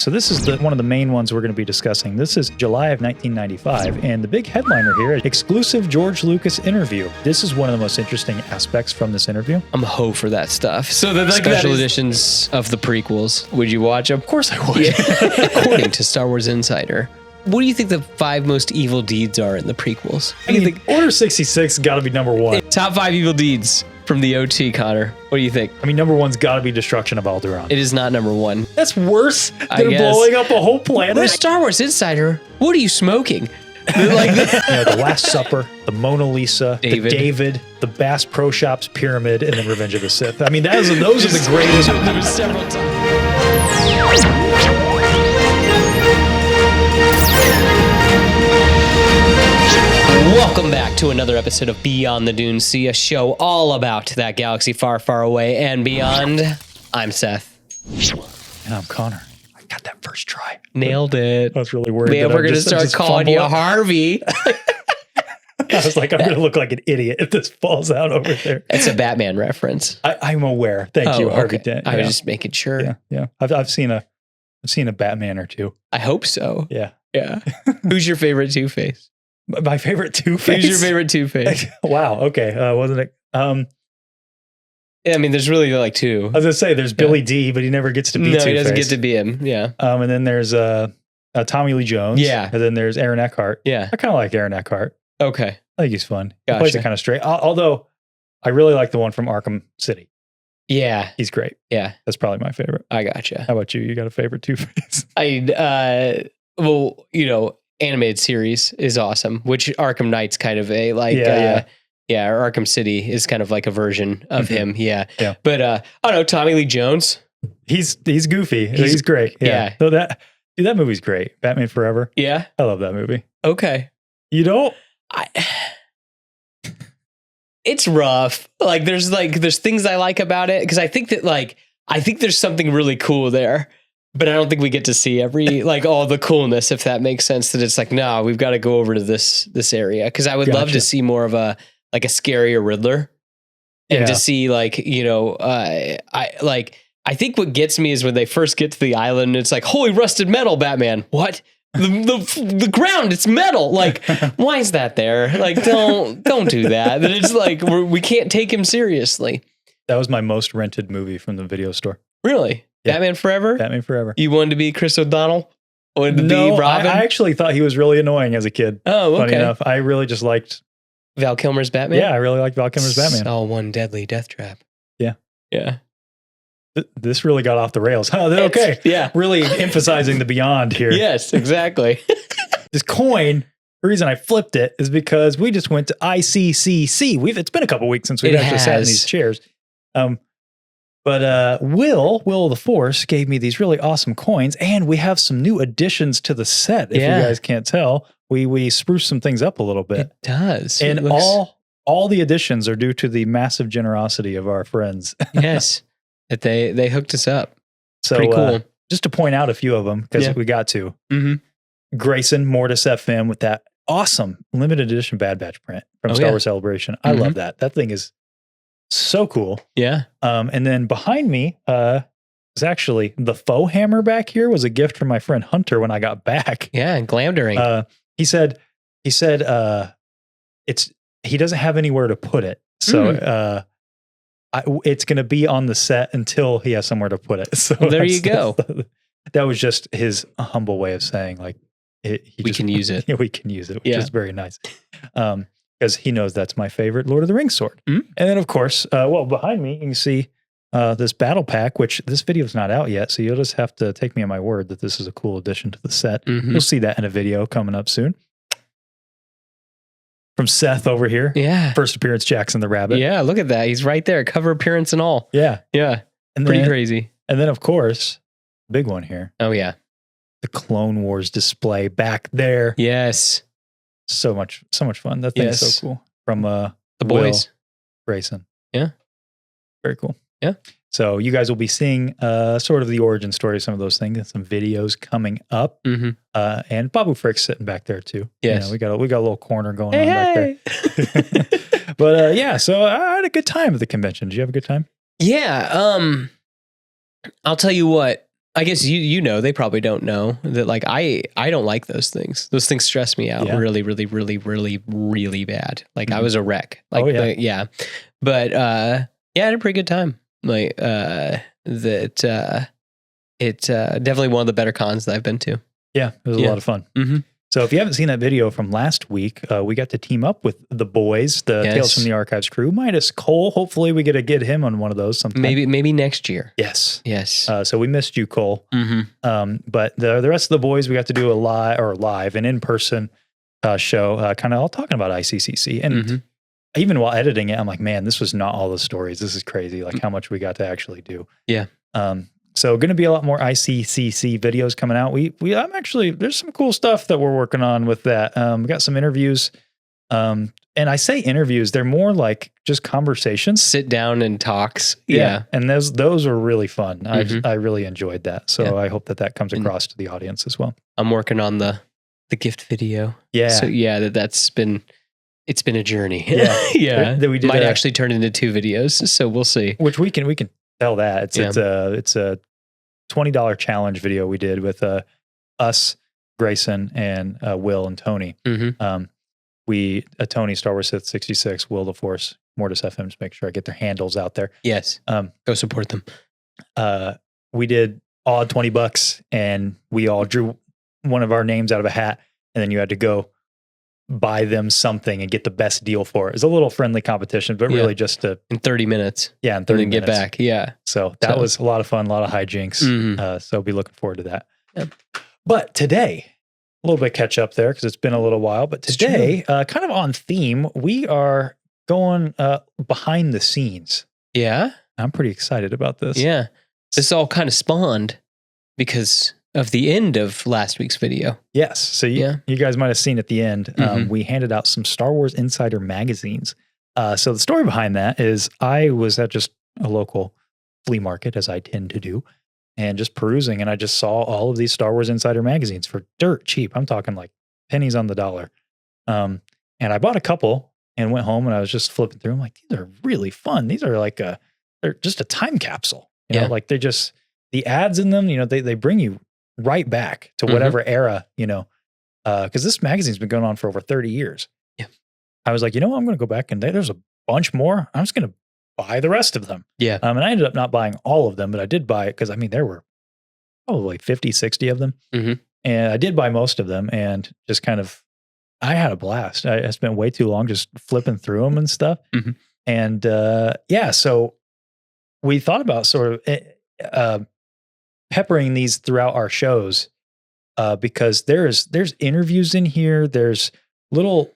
So this is one of the main ones we're going to be discussing. This is July of 1995, and the big headliner here is exclusive George Lucas interview. This is one of the most interesting aspects from this interview. I'm a hoe for that stuff. So the special editions of the prequels, would you watch them? Of course I would. Yeah. According to Star Wars Insider, what do you think the 5 most evil deeds are in the prequels? I mean, Order 66 got to be number 1. Top 5 evil deeds from the OT, Connor. What do you think? I mean, number 1's got to be destruction of Alderaan. It is not number 1. That's worse than blowing up a whole planet. We're Star Wars Insider. What are you smoking? The Last Supper, the Mona Lisa, the David, the Bass Pro Shops Pyramid, and then Revenge of the Sith. I mean, those are the greatest. There was several times. Welcome back to another episode of Beyond the Dune Sea, a show all about that galaxy far, far away and beyond. I'm Seth. And I'm Connor. I got that first try. Nailed it. I was really worried. Man, we're going to start calling you Harvey. I was like, I'm going to look like an idiot if this falls out over there. It's a Batman reference. I'm aware. Thank you, Harvey Dent. I was just making sure. Yeah. I've seen a Batman or two. I hope so. Yeah. Who's your favorite Two-Face? My favorite Two-Face? Who's your favorite Two-Face? Wow. Okay. Wasn't it? Yeah, I mean, there's really like 2. I was going to say there's Billy D, but he never gets to be Two-Face. No, he doesn't get to be him. Yeah. And then there's Tommy Lee Jones. Yeah. And then there's Aaron Eckhart. Yeah. I kind of like Aaron Eckhart. Okay. I think he's fun. Gotcha. He plays it kind of straight. Although I really like the one from Arkham City. Yeah. He's great. Yeah. That's probably my favorite. I gotcha. How about you? You got a favorite Two-Face? Well, animated series is awesome, which Arkham Knight's kind of a like, or Arkham City is kind of like a version of him. Yeah. But I don't know, Tommy Lee Jones. He's goofy. He's great. Yeah. So that movie's great. Batman Forever. Yeah. I love that movie. Okay. You don't? It's rough. Like there's things I like about it because I think there's something really cool there. But I don't think we get to see all the coolness, if that makes sense, that it's like, no, we've got to go over to this area. Because I would love to see more of a scarier Riddler. And to see I think what gets me is when they first get to the island and it's like, holy rusted metal, Batman. What? The ground, it's metal. Like, why is that there? Like, don't do that. Then it's like, we can't take him seriously. That was my most rented movie from the video store. Really? Yeah. Batman Forever? Batman Forever. You wanted to be Chris O'Donnell? Wanted to be Robin? I actually thought he was really annoying as a kid. Oh, okay. Funny enough, I really just liked Val Kilmer's Batman? Yeah, I really liked Val Kilmer's Batman. Oh, one deadly death trap. Yeah. Yeah. This really got off the rails. Okay. Yeah. Really emphasizing the beyond here. Yes, exactly. This coin, the reason I flipped it is because we just went to ICCC. It's been a couple weeks since we've actually sat in these chairs. But Will of the Force gave me these really awesome coins, and we have some new additions to the set. If you guys can't tell, we spruced some things up a little bit. It does. And all the additions are due to the massive generosity of our friends. Yes. That they hooked us up. So pretty cool. Just to point out a few of them, because we got to. Mm-hmm. Grayson, Mortis FM with that awesome limited edition Bad Batch print from Star Wars Celebration. I love that. That thing is so cool. Yeah. And then behind me is actually the faux hammer back here was a gift from my friend Hunter when I got back. Yeah, and glamdering. He said he doesn't have anywhere to put it. So it's going to be on the set until he has somewhere to put it. So there you go. That was just his humble way of saying like, we can use it. Yeah, we can use it, which is very nice. Because he knows that's my favorite Lord of the Rings sword. And then, of course, behind me, you can see this battle pack, which this video is not out yet. So you'll just have to take me on my word that this is a cool addition to the set. You'll see that in a video coming up soon. From Seth over here. Yeah. First appearance, Jackson the Rabbit. Yeah, look at that. He's right there. Cover appearance and all. Yeah. Yeah. And pretty crazy. And then, of course, big one here. Oh, yeah. The Clone Wars display back there. Yes. So much fun. That thing is so cool. From the boys. Grayson. Yeah. Very cool. Yeah. So you guys will be seeing sort of the origin story of some of those things and some videos coming up. And Babu Frick's sitting back there too. Yes. We got a little corner going on back there. But so I had a good time at the convention. Did you have a good time? Yeah. I'll tell you what. I guess you know, they probably don't know that like I don't like those things. Those things stress me out really, really, really, really, really bad. Like I was a wreck. Like But yeah, I had a pretty good time. Like it's definitely one of the better cons that I've been to. Yeah, it was a lot of fun. So if you haven't seen that video from last week, we got to team up with the boys, the Tales from the Archives crew, minus Cole. Hopefully we get to get him on one of those sometime. Maybe next year. Yes. So we missed you, Cole. But the rest of the boys, we got to do a live and in-person show, kind of all talking about ICCC. And even while editing it, I'm like, man, this was not all the stories. This is crazy, like how much we got to actually do. Yeah. So going to be a lot more ICCC videos coming out. I'm actually, there's some cool stuff that we're working on with that. We got some interviews. And I say interviews, they're more like just conversations. Sit down and talks. Yeah. And those were really fun. I really enjoyed that. So I hope that comes across to the audience as well. I'm working on the gift video. Yeah. So it's been a journey. Yeah. We might actually turn into 2 videos. So we'll see. Which we can tell that it's a $20 challenge video we did with us, Grayson, and Will and Tony. Tony, Star Wars Sith 66, Will the Force, Mortis FM, just make sure I get their handles out there. Yes. Go support them. We did all $20 and we all drew one of our names out of a hat, and then you had to go buy them something and get the best deal for it. It's a little friendly competition, but really just in 30 minutes. Yeah, in 30 minutes. Get back. Yeah. So that was a lot of fun, a lot of hijinks. So be looking forward to that. Yep. But today, a little bit catch up there because it's been a little while. But today, kind of on theme, we are going behind the scenes. Yeah. I'm pretty excited about this. Yeah. This all kind of spawned because of the end of last week's video. Yes. So you guys might have seen at the end, we handed out some Star Wars Insider magazines. So the story behind that is I was at just a local flea market, as I tend to do, and just perusing, and I just saw all of these Star Wars Insider magazines for dirt cheap. I'm talking like pennies on the dollar. And I bought a couple and went home, and I was just flipping through. I'm like, these are really fun. These are like they're just a time capsule. You know, like they just, the ads in them, they bring you right back to whatever era, because this magazine's been going on for over 30 years. Yeah. I was like, I'm going to go back and there's a bunch more. I'm just going to buy the rest of them. Yeah. And I ended up not buying all of them, but I did buy it because there were probably 50, 60 of them. And I did buy most of them and just kind of, I had a blast. I spent way too long just flipping through them and stuff. And so we thought about sort of peppering these throughout our shows because there's interviews in here. There's little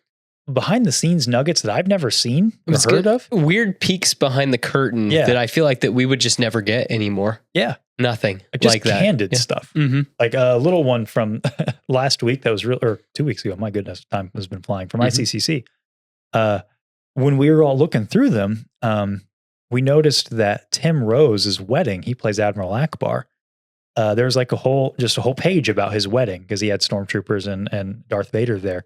behind the scenes nuggets that I've never seen or heard of. Weird peeks behind the curtain that I feel like that we would just never get anymore. Yeah. Nothing. Just like that. Candid stuff. Like a little one from last week that was or 2 weeks ago. My goodness, time has been flying from ICCC. When we were all looking through them, we noticed that Tim Rose's wedding, he plays Admiral Akbar. There was like a whole page about his wedding because he had stormtroopers and Darth Vader there.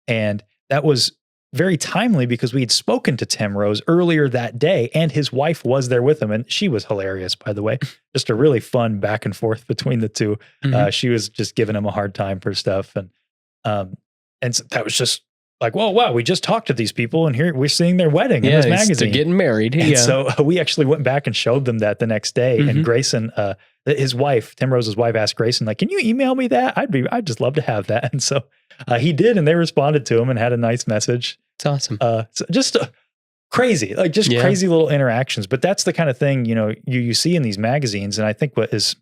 And that was very timely because we had spoken to Tim Rose earlier that day and his wife was there with him. And she was hilarious, by the way, just a really fun back and forth between the two. She was just giving him a hard time for stuff. And so that was just like, whoa, wow, we just talked to these people and here we're seeing their wedding in this magazine. They're getting married. And so we actually went back and showed them that the next day. And Grayson, his wife, Tim Rose's wife, asked Grayson, like, can you email me that? I'd just love to have that. And so he did, and they responded to him and had a nice message. It's awesome. So just crazy, like just crazy little interactions. But that's the kind of thing, you see in these magazines. And I think what is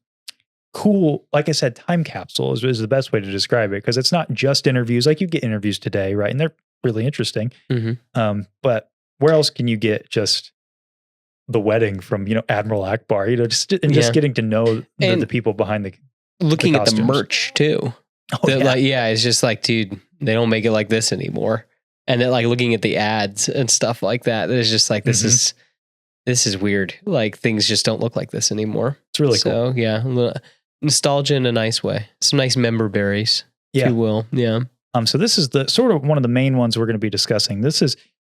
cool, like I said, Time Capsule is the best way to describe it because it's not just interviews. Like you get interviews today, right? And they're really interesting. But where else can you get just the wedding from, Admiral Akbar, just getting to know the people behind the looking at the merch too. It's just like, dude, they don't make it like this anymore. And then like looking at the ads and stuff like that, it's just like, this is weird. Like things just don't look like this anymore. It's really cool. So yeah, a little nostalgia in a nice way. Some nice member berries, if you will. Yeah. So this is the sort of one of the main ones we're going to be discussing. This is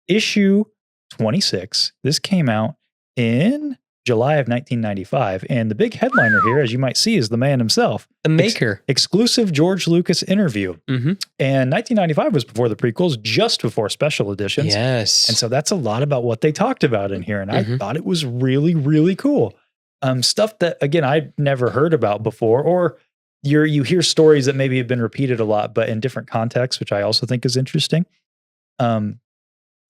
issue 26. This came out in July of 1995. And the big headliner here, as you might see, is the man himself. The maker. Exclusive George Lucas interview. Mm-hmm. And 1995 was before the prequels, just before special editions. Yes. And so that's a lot about what they talked about in here. And I thought it was really, really cool. Stuff that, again, I'd never heard about before, or you hear stories that maybe have been repeated a lot, but in different contexts, which I also think is interesting.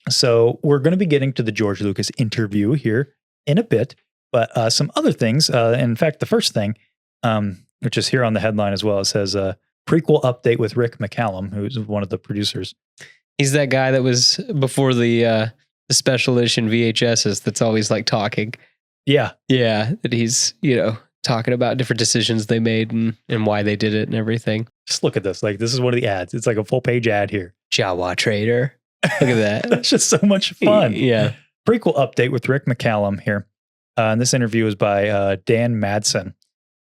So we're going to be getting to the George Lucas interview here in a bit, but some other things. In fact, the first thing, which is here on the headline as well, it says prequel update with Rick McCallum, who's one of the producers. He's that guy that was before the special edition VHSs that's always like talking. Yeah. Yeah. That he's, talking about different decisions they made and why they did it and everything. Just look at this. Like, this is one of the ads. It's like a full page ad here. Jawa Trader. Look at that. That's just so much fun. Yeah. Prequel update with Rick McCallum here. And this interview is by Dan Madsen.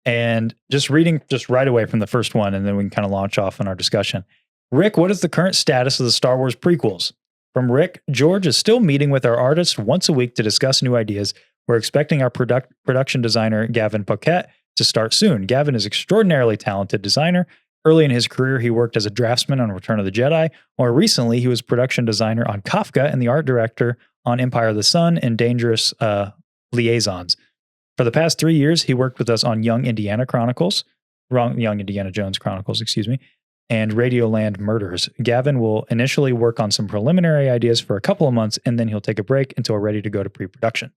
And just reading just right away from the first one, and then we can kind of launch off on our discussion. Rick, what is the current status of the Star Wars prequels? From Rick, George is still meeting with our artists once a week to discuss new ideas. We're expecting our production designer, Gavin Paquette, to start soon. Gavin is an extraordinarily talented designer. Early in his career, he worked as a draftsman on Return of the Jedi. More recently, he was production designer on Kafka and the art director on Empire of the Sun and Dangerous Liaisons. For the past 3 years, he worked with us on Young Indiana Jones Chronicles, and Radioland Murders. Gavin will initially work on some preliminary ideas for a couple of months, and then he'll take a break until we're ready to go to pre-production.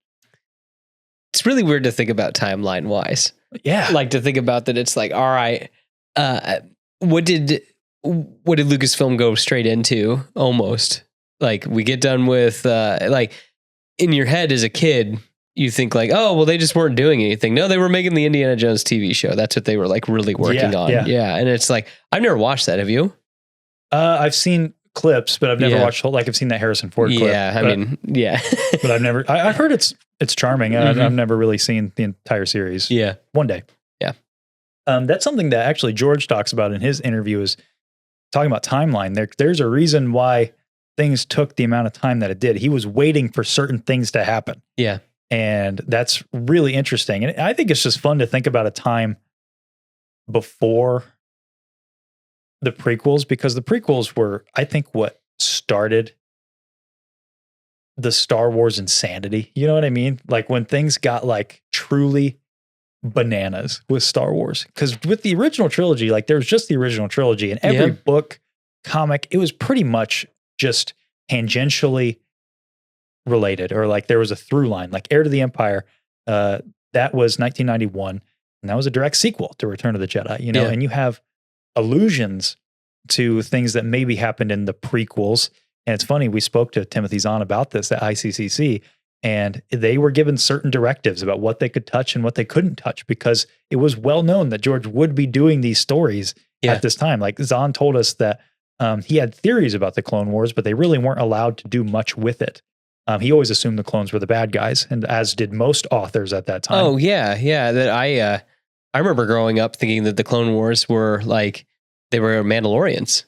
It's really weird to think about timeline wise. Yeah. Like to think about that. It's like, all right, what did Lucasfilm go straight into almost? Like we get done with, like in your head as a kid, you think like, oh, well, they just weren't doing anything. No, they were making the Indiana Jones TV show. That's what they were like really working on. Yeah. And it's like, I've never watched that. Have you? I've seen clips, but I've never watched whole, like I've seen that Harrison Ford clip. Yeah, but I've never, I've heard it's charming. I've never really seen the entire series. Yeah. One day. Yeah. That's something that actually George talks about in his interview, is talking about timeline. There's a reason why things took the amount of time that it did. He was waiting for certain things to happen. Yeah. And that's really interesting. And I think it's just fun to think about a time before the prequels, because the prequels were, I think, what started the Star Wars insanity. You know what I mean? Like when things got like truly bananas with Star Wars. Because with the original trilogy, like there was just the original trilogy, and every book, comic, it was pretty much just tangentially related, or like there was a through line, like Heir to the Empire. That was 1991, and that was a direct sequel to Return of the Jedi, and you have allusions to things that maybe happened in the prequels. And it's funny, we spoke to Timothy Zahn about this at ICCC, and they were given certain directives about what they could touch and what they couldn't touch, because it was well known that George would be doing these stories at this time. Like Zahn told us that he had theories about the Clone Wars, but they really weren't allowed to do much with it. He always assumed the clones were the bad guys, and as did most authors at that time. Oh yeah. That I remember growing up thinking that the Clone Wars were like, they were Mandalorians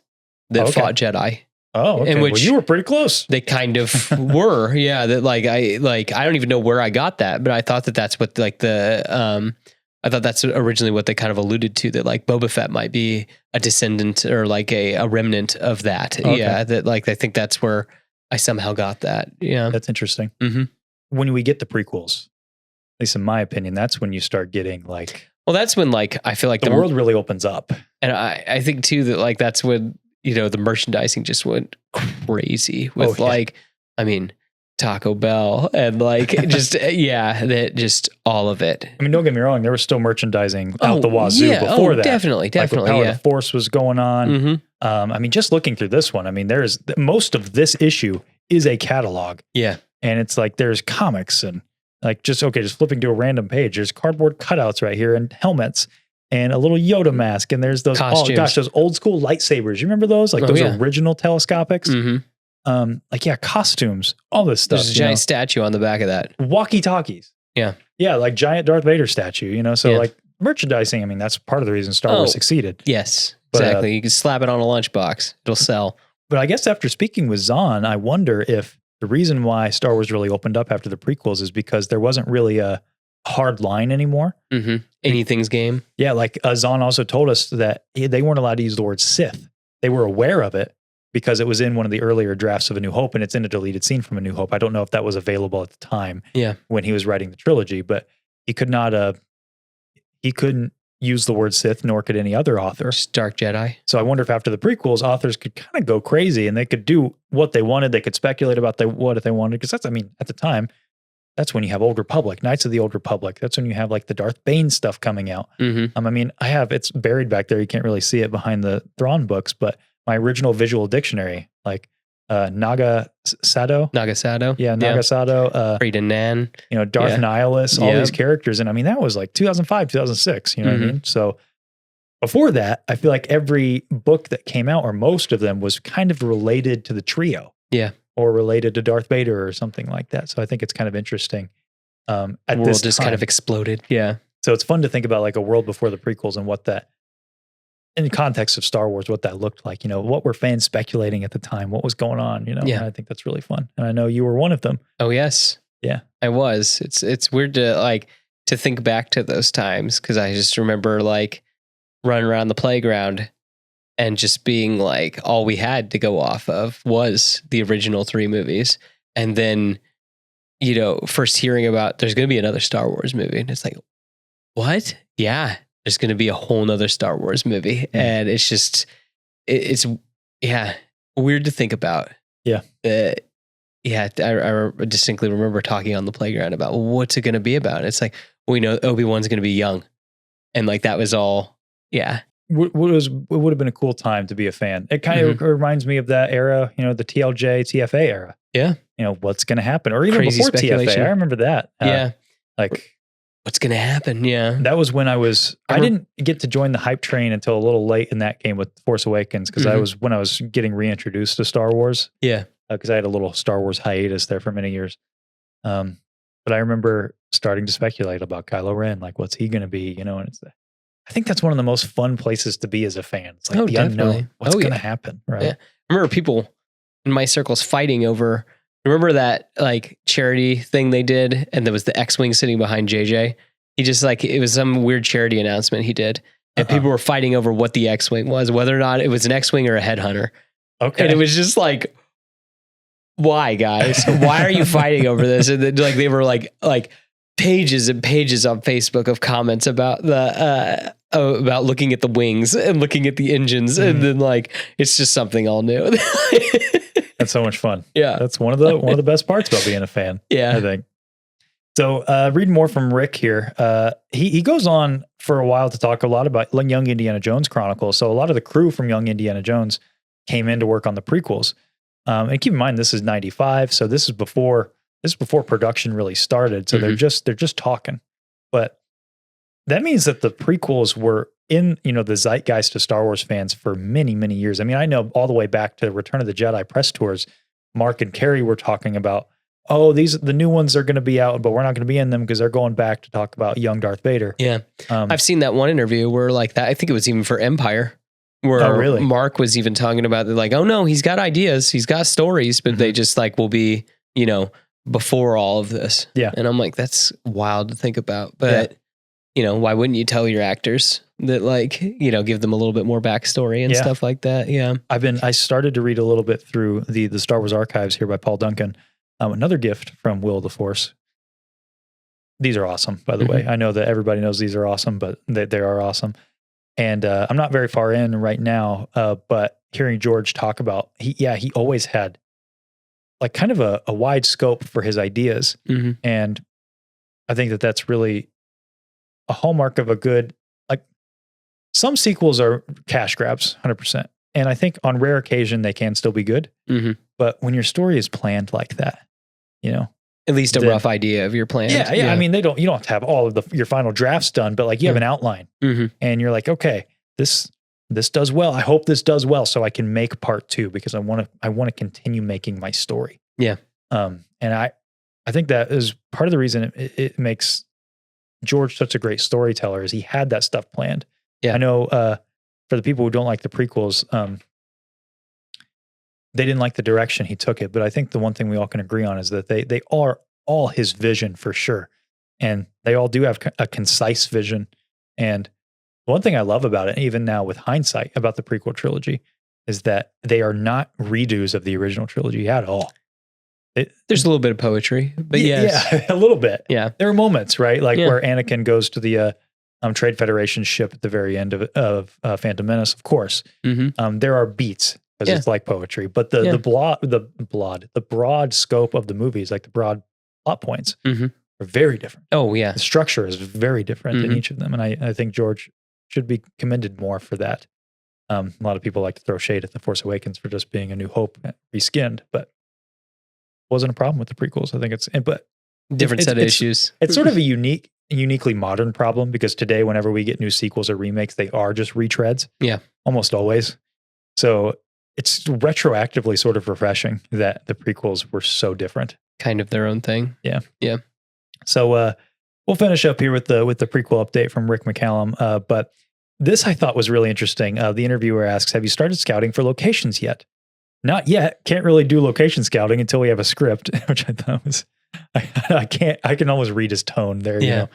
that fought Jedi. Oh, okay. Well, you were pretty close. They kind of were. Yeah. That I don't even know where I got that, but I thought that that's what like I thought that's originally what they kind of alluded to, that like Boba Fett might be a descendant or like a remnant of that. Okay. Yeah. That like, I think that's where I somehow got that. Yeah. That's interesting. Mm-hmm. When we get the prequels, at least in my opinion, that's when you start getting like, well, that's when like, I feel like the world really opens up. And I think too, that like, that's when, the merchandising just went crazy with I mean, Taco Bell and like, just, that just all of it. I mean, don't get me wrong. There was still merchandising out the wazoo before that. Definitely. Like Power of the Force was going on. Mm-hmm. I mean, just looking through this one, I mean, there's most of this issue is a catalog. Yeah. And it's like, there's comics and like, just flipping to a random page. There's cardboard cutouts right here and helmets and a little Yoda mask. And there's those, costumes. Those old school lightsabers. You remember those? Like those original telescopics? Mm-hmm. Costumes, all this stuff. There's a giant statue on the back of that. Walkie-talkies. Yeah. Yeah, like giant Darth Vader statue, so like merchandising, I mean, that's part of the reason Star Wars succeeded. Yes, exactly. You can slap it on a lunchbox. It'll sell. But I guess after speaking with Zahn, I wonder if the reason why Star Wars really opened up after the prequels is because there wasn't really a hard line anymore. Mm-hmm. Anything's game. Yeah, like Zahn also told us that they weren't allowed to use the word Sith. They were aware of it because it was in one of the earlier drafts of A New Hope, and it's in a deleted scene from A New Hope. I don't know if that was available at the time when he was writing the trilogy, but he could not, he couldn't use the word Sith, nor could any other author. Just Dark Jedi. So I wonder if after the prequels, authors could kind of go crazy and they could do what they wanted. They could speculate about what they wanted. Because that's, I mean, at the time, that's when you have Old Republic, Knights of the Old Republic. That's when you have like the Darth Bane stuff coming out. Mm-hmm. I mean, it's buried back there. You can't really see it behind the Thrawn books, but my original visual dictionary, like Naga Sato. Yeah, Naga Sato. Freda Nan. Darth Nihilus, all these characters. And I mean, that was like 2005, 2006, you know what I mean? So before that, I feel like every book that came out, or most of them, was kind of related to the trio. Yeah. Or related to Darth Vader or something like that. So I think it's kind of interesting. The world just kind of exploded. Yeah. So it's fun to think about like a world before the prequels and what that, in the context of Star Wars, what that looked like. What were fans speculating at the time? What was going on? And I think that's really fun. And I know you were one of them. Oh, yes. Yeah. I was. It's weird to think back to those times, because I just remember like running around the playground and just being like, all we had to go off of was the original 3 movies. And then, first hearing about there's going to be another Star Wars movie. And it's like, what? Yeah, there's going to be a whole nother Star Wars movie. Mm-hmm. And it's just, it's weird to think about. Yeah. I distinctly remember talking on the playground about what's it going to be about. And it's like, we know Obi-Wan's going to be young. And like, that was all. Yeah. It would have been a cool time to be a fan. It kind of reminds me of that era, the TLJ, TFA era. Yeah. What's going to happen, or even Crazy before TFA. I remember that. Like what's going to happen. Yeah. That was when I didn't get to join the hype train until a little late in that game with Force Awakens. Cause when I was getting reintroduced to Star Wars. Yeah. Cause I had a little Star Wars hiatus there for many years. But I remember starting to speculate about Kylo Ren. Like, what's he going to be, and it's I think that's one of the most fun places to be as a fan. It's like the unknown. What's going to happen, right? Yeah. I remember people in my circles fighting over. Remember that like charity thing they did, and there was the X-wing sitting behind JJ. He just it was some weird charity announcement he did, and people were fighting over what the X-wing was, whether or not it was an X-wing or a headhunter. Okay, and it was just like, why, guys? Why are you fighting over this? And then, they were like pages and pages on Facebook of comments about about looking at the wings and looking at the engines, and then it's just something all new. That's so much fun. Yeah, that's one of the best parts about being a fan. Yeah, I think. So reading more from Rick here, he goes on for a while to talk a lot about Young Indiana Jones Chronicles. So a lot of the crew from Young Indiana Jones came in to work on the prequels. And keep in mind, this is 95, so this is before production really started. So they're just talking. But that means that the prequels were in, the zeitgeist of Star Wars fans for many, many years. I mean, I know all the way back to Return of the Jedi press tours, Mark and Carrie were talking about, the new ones are going to be out, but we're not going to be in them because they're going back to talk about young Darth Vader. Yeah. I've seen that one interview where that, I think it was even for Empire, where Mark was even talking about oh no, he's got ideas, he's got stories, but they just will be, before all of this. Yeah. And I'm like, that's wild to think about. But, why wouldn't you tell your actors that give them a little bit more backstory and stuff like that? Yeah. I started to read a little bit through the Star Wars archives here by Paul Duncan. Another gift from Will of the Force. These are awesome, by the way. I know that everybody knows these are awesome, but they are awesome. And I'm not very far in right now, but hearing George talk about, he always had kind of a wide scope for his ideas. And I think that that's really a hallmark of a good, some sequels are cash grabs, 100%. And I think on rare occasion, they can still be good. But when your story is planned like that, at least a rough idea of your plan. Yeah. I mean, you don't have to have all of your final drafts done, but you have an outline and you're like, okay, this does well. I hope this does well so I can make part 2 because I want to continue making my story. Yeah. And I think that is part of the reason it makes George such a great storyteller is he had that stuff planned. Yeah. I know, for the people who don't like the prequels, they didn't like the direction he took it. But I think the one thing we all can agree on is that they are all his vision for sure. And they all do have a concise vision. And one thing I love about it, even now with hindsight about the prequel trilogy, is that they are not redos of the original trilogy at all. There's a little bit of poetry, but yes. Yeah, a little bit. Yeah. There are moments, right? Like where Anakin goes to the Trade Federation ship at the very end of Phantom Menace, of course. Mm-hmm. There are beats because it's like poetry, but the broad scope of the movies, like the broad plot points, are very different. Oh yeah. The structure is very different in each of them. And I think George should be commended more for that. A lot of people like to throw shade at The Force Awakens for just being A New Hope reskinned, but wasn't a problem with the prequels. I think different set of issues. It's sort of a uniquely modern problem because today, whenever we get new sequels or remakes, they are just retreads. Yeah. Almost always. So it's retroactively sort of refreshing that the prequels were so different. Kind of their own thing. Yeah. Yeah. So we'll finish up here with the prequel update from Rick McCallum. But this I thought was really interesting. The interviewer asks, have you started scouting for locations yet? Not yet. Can't really do location scouting until we have a script, which I thought was, I can almost read his tone there. Yeah. You know?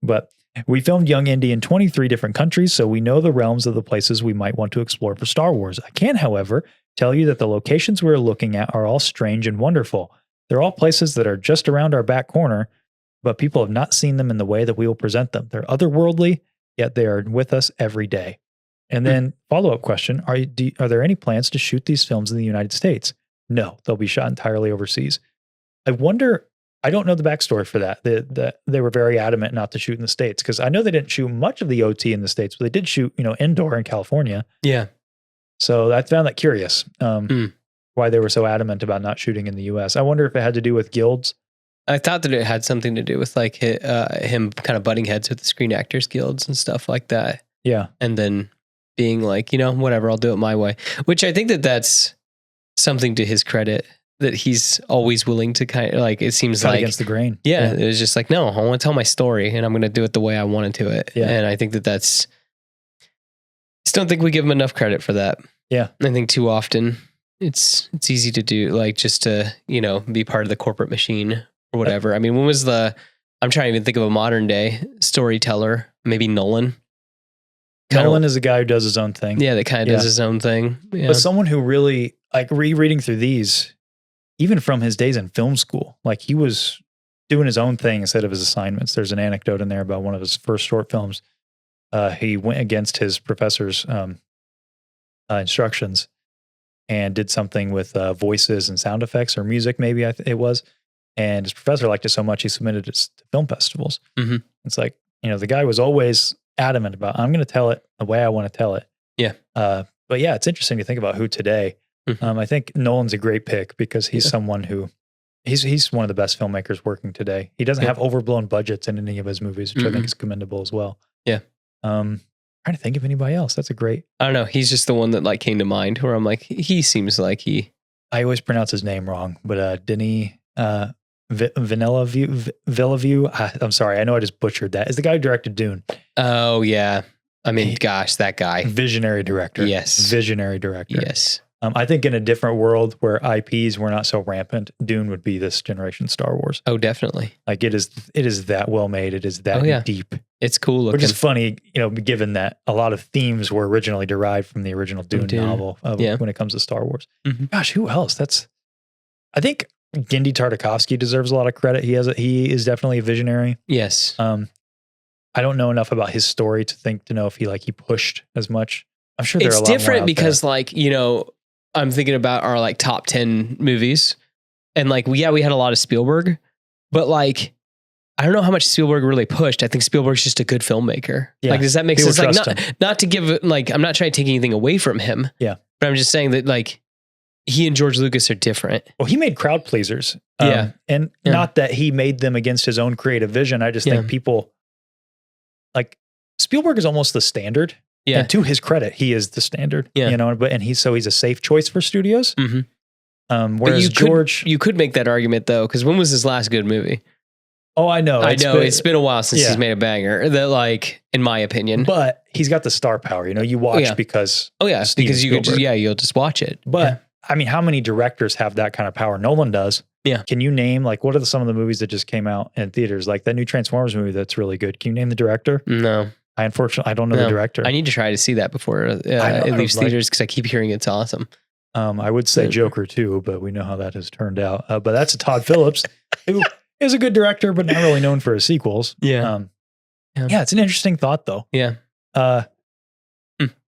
But we filmed Young Indy in 23 different countries, so we know the realms of the places we might want to explore for Star Wars. I can, however, tell you that the locations we're looking at are all strange and wonderful. They're all places that are just around our back corner, but people have not seen them in the way that we will present them. They're otherworldly, yet they are with us every day. And then follow-up question, are there any plans to shoot these films in the United States? No, they'll be shot entirely overseas. I wonder, I don't know the backstory for that. They were very adamant not to shoot in the States because I know they didn't shoot much of the OT in the States, but they did shoot, indoor in California. Yeah. So I found that curious, why they were so adamant about not shooting in the US. I wonder if it had to do with guilds. I thought that it had something to do with like him kind of butting heads with the Screen Actors Guilds and stuff like that. Yeah. And then being like, whatever, I'll do it my way. Which I think that's something to his credit, that he's always willing to kind of like, it seems like against the grain. Yeah. It was just like, no, I want to tell my story and I'm going to do it the way I want to do it. Yeah. And I think just don't think we give him enough credit for that. Yeah. I think too often it's easy to do, like just to, be part of the corporate machine or whatever. I mean, when was I'm trying to even think of a modern day storyteller, maybe Nolan. Nolan is a guy who does his own thing. Yeah, that kind of does his own thing. Yeah. But someone who really, like rereading through these, even from his days in film school, like he was doing his own thing instead of his assignments. There's an anecdote in there about one of his first short films. He went against his professor's instructions and did something with voices and sound effects or music, maybe it was. And his professor liked it so much, he submitted it to film festivals. Mm-hmm. It's like, the guy was always adamant about, I'm going to tell it the way I want to tell it. Yeah. But yeah, it's interesting to think about who today. Mm-hmm. I think Nolan's a great pick because he's someone who he's one of the best filmmakers working today. He doesn't have overblown budgets in any of his movies, which I think is commendable as well. Yeah. Trying to think of anybody else. That's a great. I don't know. He's just the one that like came to mind where I'm like, he seems like I always pronounce his name wrong, but Denis Villeneuve. I'm sorry. I know I just butchered that. Is the guy who directed Dune. Oh yeah. I mean, gosh, that guy. Visionary director. Yes. Visionary director. Yes. I think in a different world where IPs were not so rampant, Dune would be this generation Star Wars. Oh, definitely. Like it is that well made. It is that deep. It's cool looking. Which is funny, given that a lot of themes were originally derived from the original Dune novel when it comes to Star Wars. Mm-hmm. Gosh, who else? I think Genndy Tartakovsky deserves a lot of credit. He is definitely a visionary. Yes. I don't know enough about his story to know if he pushed as much. I'm sure it's different because I'm thinking about our like top 10 movies and we had a lot of Spielberg, but I don't know how much Spielberg really pushed. I think Spielberg's just a good filmmaker. Yeah. Does that make sense? Not to give I'm not trying to take anything away from him. Yeah. But I'm just saying that he and George Lucas are different. Well, he made crowd pleasers. Not that he made them against his own creative vision. I just think people Spielberg is almost the standard. Yeah. And to his credit, he is the standard. Yeah. He's a safe choice for studios. Mm-hmm. Whereas you could make that argument though, because when was his last good movie? Oh, I know. It's been a while since he's made a banger. That in my opinion. But he's got the star power. You watch because because you'll just watch it. But I mean, how many directors have that kind of power? Nolan does. Yeah. Can you name, like, what are some of the movies that just came out in theaters? Like that new Transformers movie that's really good. Can you name the director? No. Unfortunately, I don't know the director. I need to try to see that before it leaves theaters because I keep hearing it's awesome. I would say Joker too, but we know how that has turned out. But that's a Todd Phillips, who is a good director, but not really known for his sequels. Yeah. Yeah, it's an interesting thought though. Yeah.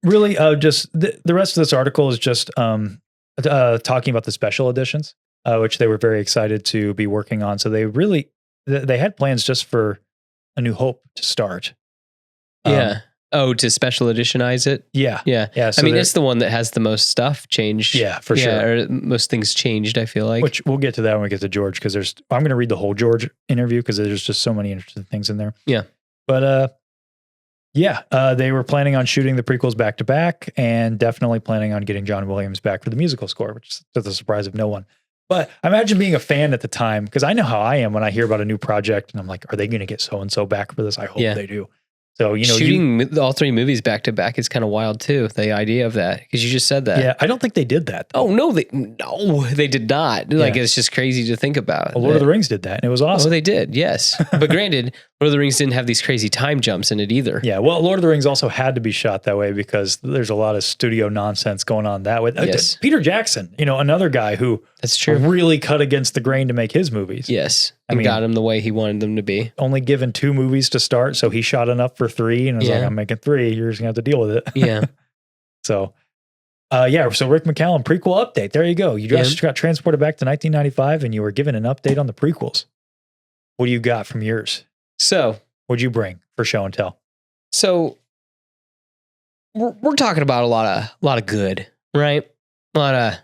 Really, just the rest of this article is just talking about the special editions, which they were very excited to be working on. So they had plans just for A New Hope to start. Yeah. To special editionize it? Yeah. Yeah. So I mean, it's the one that has the most stuff changed. Yeah, for sure. Or most things changed, I feel like. Which we'll get to that when we get to George, because I'm going to read the whole George interview because there's just so many interesting things in there. Yeah. But they were planning on shooting the prequels back to back and definitely planning on getting John Williams back for the musical score, which is to the surprise of no one. But I imagine being a fan at the time, because I know how I am when I hear about a new project and I'm like, are they going to get so-and-so back for this? I hope they do. So, shooting all three movies back to back is kind of wild too. The idea of that, because you just said that. Yeah, I don't think they did that. Oh no, they did not. Like it's just crazy to think about. Well, Lord of the Rings did that, and it was awesome. Oh, they did, yes. But granted, Lord of the Rings didn't have these crazy time jumps in it either. Yeah, well, Lord of the Rings also had to be shot that way because there's a lot of studio nonsense going on that way. Yes. Peter Jackson, another guy who that's true, really cut against the grain to make his movies. Yes, and got him the way he wanted them to be. Only given 2 movies to start, so he shot enough for 3, and was like, I'm making 3. You're just gonna have to deal with it. Yeah. So Rick McCallum prequel update. There you go. You just got transported back to 1995, and you were given an update on the prequels. What do you got from yours? So, what'd you bring for show and tell? So, we're talking about a lot of good, right? A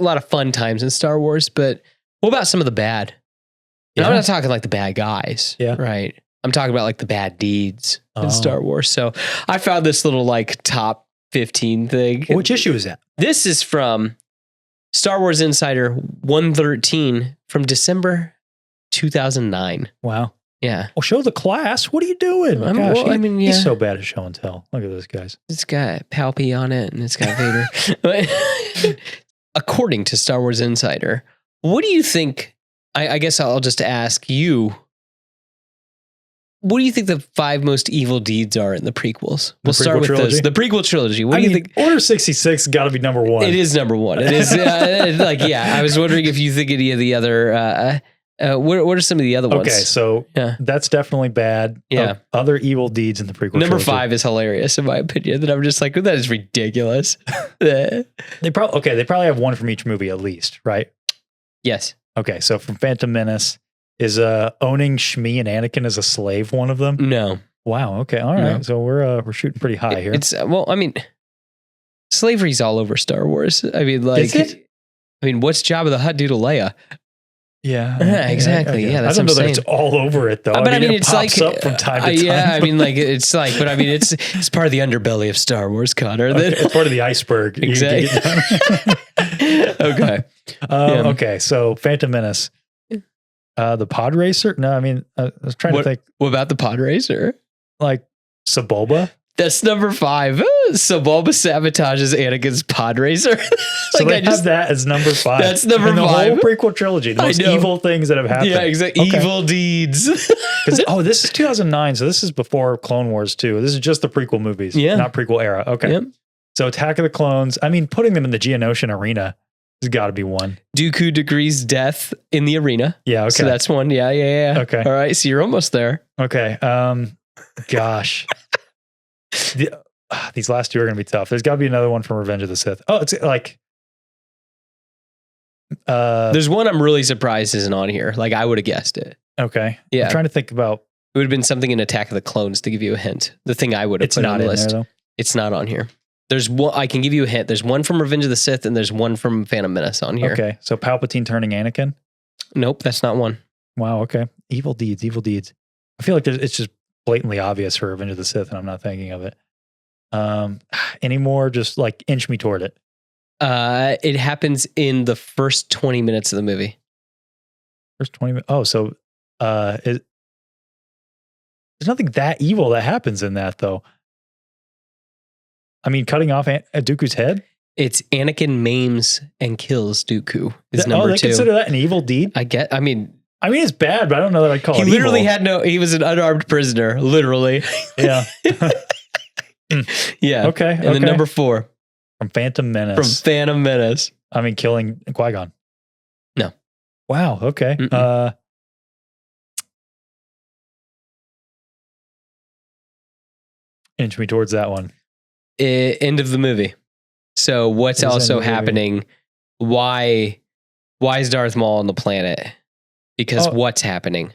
lot of fun times in Star Wars, but what about some of the bad? And I'm not talking like the bad guys, right? I'm talking about like the bad deeds in Star Wars. So I found this little like top 15 thing. Which issue is that? This is from Star Wars Insider 113 from December 2009. Wow. Yeah. Well, show the class. What are you doing? He's so bad at show and tell. Look at those guys. It's got Palpy on it and it's got Vader. According to Star Wars Insider, what do you think? I guess I'll just ask you. What do you think the 5 most evil deeds are in the prequels? We'll start with those. The prequel trilogy. What do you think? Order 66 got to be number 1. It is number 1. It is I was wondering if you think any of the other. What are some of the other ones? Okay, so that's definitely bad. Yeah. Other evil deeds in the prequel Number trilogy. 5 is hilarious in my opinion. That I'm just like, that is ridiculous. They probably have one from each movie at least, right? Yes. Okay, so from Phantom Menace, is owning Shmi and Anakin as a slave one of them? No. Wow. Okay. All right. No. So we're shooting pretty high here. It's slavery's all over Star Wars. I mean, like, is it? I mean, what's Jabba the Hutt do to Leia? Yeah. Exactly. Yeah, that's I don't know that it's all over it though. But I mean, it it's pops like up from time to time. Yeah, I mean, like it's like, but I mean, it's part of the underbelly of Star Wars, Connor. It's part of the iceberg. Exactly. Okay. Okay. So Phantom Menace, the pod racer. No, I mean, I was trying to think. What about the pod racer? Like Sebulba. That's number 5. Sebulba sabotages Anakin's pod racer. So they have that as number 5. That's number 5. The whole prequel trilogy, the most evil things that have happened. Yeah, exactly. Okay. Evil deeds. This is 2009, so this is before Clone Wars 2. This is just the prequel movies, not prequel era. Okay. Yep. So Attack of the Clones, I mean, putting them in the Geonosian arena has got to be one. Dooku Degree's death in the arena. Yeah, okay. So that's one. Yeah. Okay. All right, so you're almost there. Okay. Gosh. These last 2 are going to be tough. There's got to be another one from Revenge of the Sith. Oh, it's like... there's one I'm really surprised isn't on here. Like, I would have guessed it. Okay. Yeah. I'm trying to think about... It would have been something in Attack of the Clones to give you a hint. The thing I would have put on the list. There, though. It's not on here. There's one. I can give you a hint. There's one from Revenge of the Sith and there's one from Phantom Menace on here. Okay. So Palpatine turning Anakin? Nope, that's not one. Wow. Okay. Evil deeds. I feel like it's just blatantly obvious for Revenge of the Sith and I'm not thinking of it. Anymore, just like inch me toward it. It happens in the first 20 minutes of the movie. First 20 minutes. Oh, so there's nothing that evil that happens in that though. I mean, cutting off Dooku's head? It's Anakin maims and kills Dooku. Is Oh, number they 2. consider that an evil deed? I mean, it's bad, but I don't know that I'd call it he literally evil. he was an unarmed prisoner, literally. Yeah. Yeah. Okay. And then number 4. From Phantom Menace. From Phantom Menace. Killing Qui-Gon. No. Wow. Okay. Inch me towards that one. End of the movie. So what's also happening? Why is Darth Maul on the planet? Because what's happening?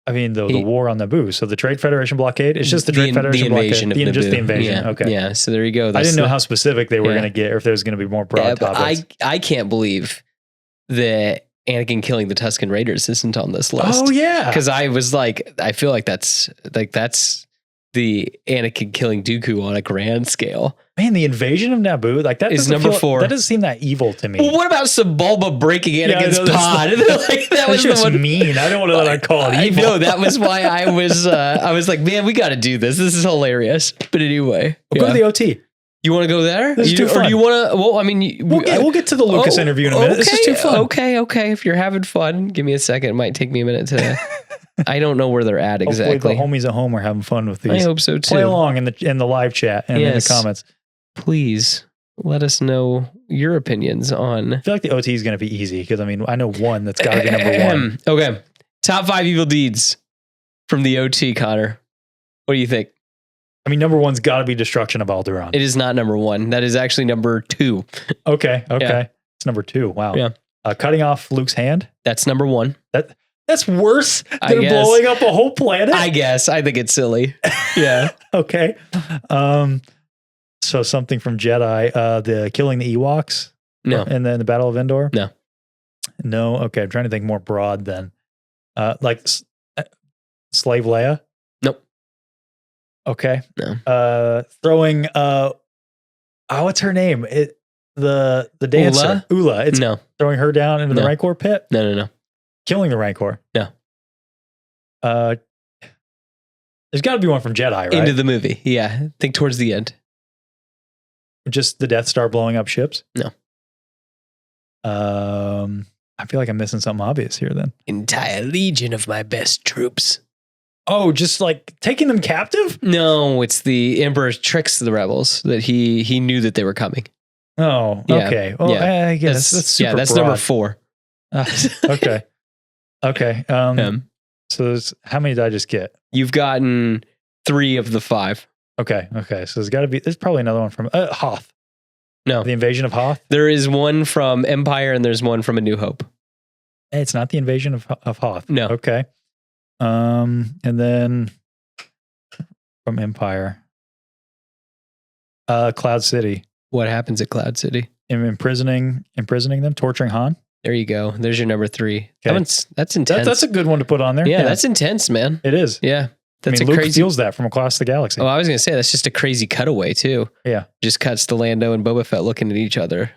The war on Naboo. So the Trade Federation blockade. It's just the Trade Federation invasion blockade. of Naboo. Just the invasion. Yeah. Okay. Yeah. So there you go. I didn't know how specific they were going to get, or if there was going to be more broad topics. I can't believe that Anakin killing the Tusken Raiders isn't on this list. Oh yeah. Because I was like, I feel like that's the Anakin killing Dooku on a grand scale. Man, the invasion of Naboo, like that is number 4. That doesn't seem that evil to me. Well, what about Sebulba breaking Anakin's pod? That was just mean. I don't want to call it evil. I know, that was why I was like, man, we got to do this. This is hilarious. But anyway, go to the OT. You want to go there? This is too fun. Or do you want to? Well, I mean, we'll get to the Lucas interview in a minute. This is too fun. Okay. If you're having fun, give me a second. It might take me a minute to. I don't know where they're at exactly. Hopefully the homies at home are having fun with these. I hope so too. Play along in the live chat and in the comments. Please let us know your opinions on. I feel like the OT is going to be easy because I know one that's got to be number 1. Okay, top 5 evil deeds from the OT, Connor. What do you think? Number 1's got to be destruction of Alderaan. It is not number 1. That is actually number 2. Okay. Yeah. It's number 2. Wow. Yeah. Cutting off Luke's hand. That's number 1. That's worse than blowing up a whole planet. I guess. I think it's silly. Yeah. Okay. So something from Jedi, the killing the Ewoks. No. And then the Battle of Endor. No. Okay. I'm trying to think more broad then. Slave Leia. Nope. Okay. No. Throwing what's her name? The dancer. Ula. It's throwing her down into the Rancor pit. No. Killing the Rancor. No. There's got to be one from Jedi, right? Into the movie. Yeah. Think towards the end. Just the Death Star blowing up ships? No. I feel like I'm missing something obvious here then. Entire legion of my best troops. Oh, just taking them captive? No, it's the Emperor tricks the rebels that he knew that they were coming. Oh, okay. Well, I guess that's super that's broad. Number 4. Okay. Okay. So how many did I just get? You've gotten 3 of the 5. Okay. So there's probably another one from Hoth. No. The invasion of Hoth? There is one from Empire and there's one from A New Hope. Hey, it's not the invasion of Hoth. No. Okay. And then from Empire. Cloud City. What happens at Cloud City? Imprisoning them, torturing Han. There you go. There's your number 3. That's intense. That's a good one to put on there. Yeah, that's intense, man. It is. Yeah. That's Luke feels that from across the galaxy. Oh, I was going to say, that's just a crazy cutaway, too. Yeah. Just cuts to Lando and Boba Fett looking at each other.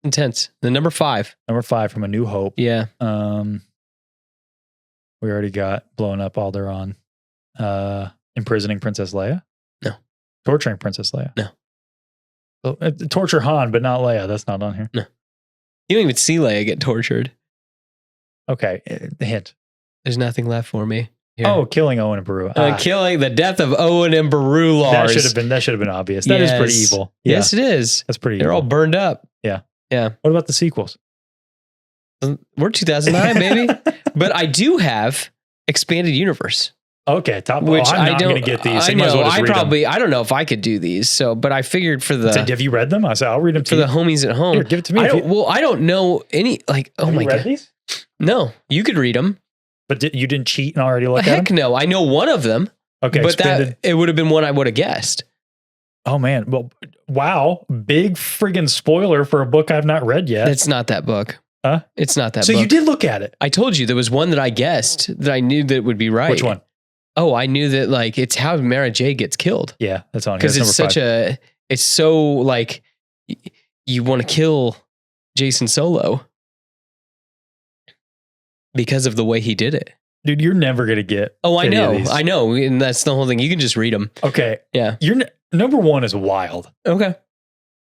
Intense. The number 5. Number 5 from A New Hope. Yeah. We already got blowing up Alderaan. Imprisoning Princess Leia? No. Torturing Princess Leia? No. So, torture Han, but not Leia. That's not on here. No. You don't even see Leia get tortured. Okay. Hint. There's nothing left for me. Here. Oh, killing Owen and Beru. Killing the death of Owen and Beru Lars. That should have been obvious. That is pretty evil. Yeah. Yes, it is. That's pretty They're evil. all burned up. Yeah. Yeah. What about the sequels? We're 2009, baby. But I do have Expanded Universe. Okay, I'm not going to get these. I know. I don't know if I could do these. So, but I figured for the. Have you read them? I said I'll read them to you. For the homies at home. Here, give it to me. I don't know any. Oh my god. Read these? No, you could read them. But you didn't cheat and already look at them? Heck no. I know one of them. Okay, but it would have been one I would have guessed. Oh man. Well, wow. Big friggin' spoiler for a book I've not read yet. It's not that book. Huh? It's not that book. So you did look at it? I told you there was one that I guessed that I knew that would be right. Which one? Oh, I knew that it's how Mara Jade gets killed. Yeah, that's on here. Because it's so you want to kill Jason Solo because of the way he did it. Dude, you're never going to get. Oh, I know. And that's the whole thing. You can just read them. Okay. Yeah. Number 1 is wild. Okay.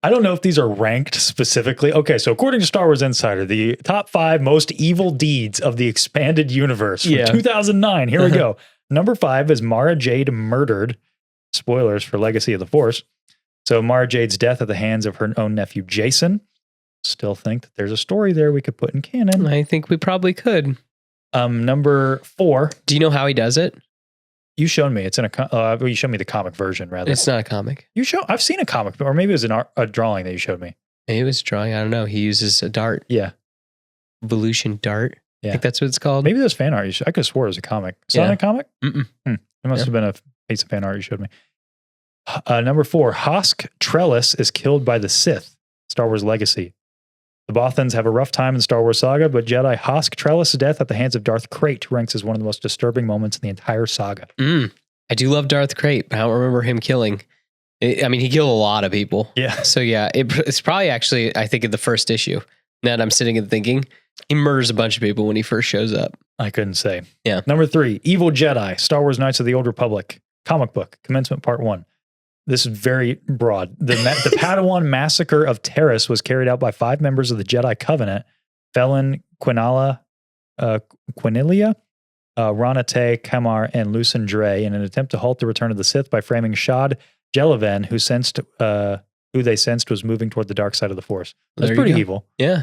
I don't know if these are ranked specifically. Okay, so according to Star Wars Insider, the top 5 most evil deeds of the expanded universe from 2009. Here we go. Number 5 is Mara Jade murdered. Spoilers for Legacy of the Force. So Mara Jade's death at the hands of her own nephew, Jason. Still think that there's a story there we could put in canon. I think we probably could. Number 4. Do you know how he does it? You showed me. It's in a. You showed me the comic version, rather. It's not a comic. I've seen a comic, or maybe it was a drawing that you showed me. Maybe it was a drawing. I don't know. He uses a dart. Yeah. Evolution dart. Yeah. I think that's what it's called. Maybe there's fan art. I could have swore it was a comic. Is that a comic? It must have been a piece of fan art you showed me. Number 4. Hosk Trellis is killed by the Sith. Star Wars Legacy. The Bothans have a rough time in Star Wars saga, but Jedi Hosk Trellis' death at the hands of Darth Krayt ranks as one of the most disturbing moments in the entire saga. I do love Darth Krayt, but I don't remember him killing. He killed a lot of people. Yeah. So yeah, it's probably actually, I think, in the first issue. Now that I'm sitting and thinking, he murders a bunch of people when he first shows up. I couldn't say. Yeah. Number 3, Evil Jedi, Star Wars Knights of the Old Republic, comic book, commencement part 1. This is very broad. The Padawan massacre of Terrace was carried out by 5 members of the Jedi Covenant: Felon, Quinilia, Ronate, Kamar, and Lucen Dre, in an attempt to halt the return of the Sith by framing Shad Jelaven, who they sensed was moving toward the dark side of the Force. That's pretty evil. Yeah.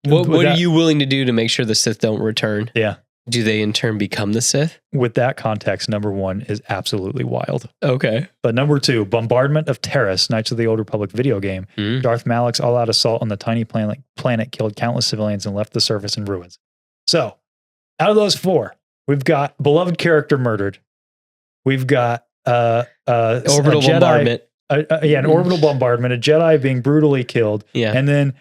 What are you willing to do to make sure the Sith don't return? Yeah. Do they in turn become the Sith? With that context, number 1 is absolutely wild. Okay. But number 2, Bombardment of Terrace, Knights of the Old Republic video game. Darth Malak's all-out assault on the tiny planet killed countless civilians and left the surface in ruins. So, out of those 4, we've got beloved character murdered. We've got orbital bombardment. An orbital bombardment, a Jedi being brutally killed. Yeah. And then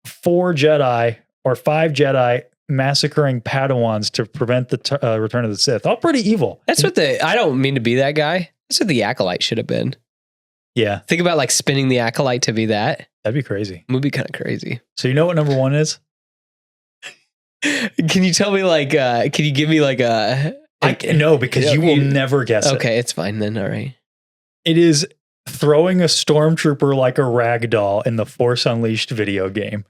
4 Jedi or 5 Jedi massacring Padawans to prevent the return of the Sith. All pretty evil. That's what I don't mean to be that guy. That's what the Acolyte should have been. Yeah. Think about like spinning the Acolyte to be that. That'd be crazy. It would be kind of crazy. So you know what number 1 is? Can you tell me can you give me No, because you will never guess it. Okay, it's fine then. All right. It is throwing a stormtrooper like a rag doll in the Force Unleashed video game.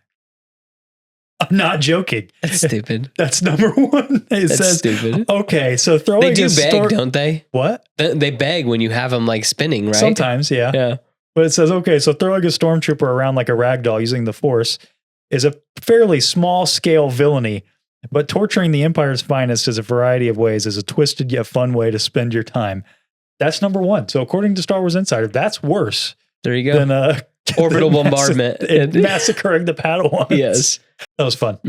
I'm not joking. That's stupid. That's number 1. It says stupid. Okay, so throwing they do beg, don't they? What? They beg when you have them like spinning, right? Sometimes, yeah. Yeah. But it says, okay, so throwing a stormtrooper around like a rag doll using the Force is a fairly small scale villainy, but torturing the Empire's finest is a variety of ways is a twisted yet fun way to spend your time. That's number 1. So according to Star Wars Insider, that's worse. There you go. Than orbital bombardment and massacring the Padawans. Yes. That was fun.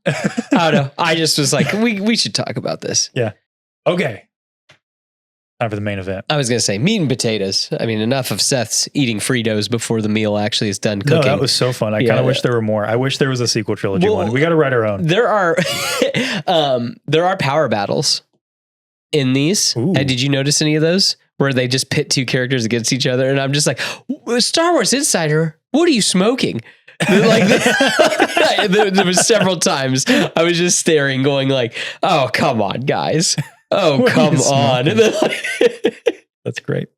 I don't know. I just was like, we should talk about this. Yeah. Okay. Time for the main event. I was going to say meat and potatoes. I mean, enough of Seth's eating Fritos before the meal actually is done cooking. No, that was so fun. I kind of wish there were more. I wish there was a sequel trilogy one. We got to write our own. There are, there are power battles in these. Did you notice any of those where they just pit 2 characters against each other? And I'm just like, Star Wars Insider, what are you smoking? Like there was several times I was just staring, going like, "Oh, come on, guys! Oh, come on!" And then, that's great.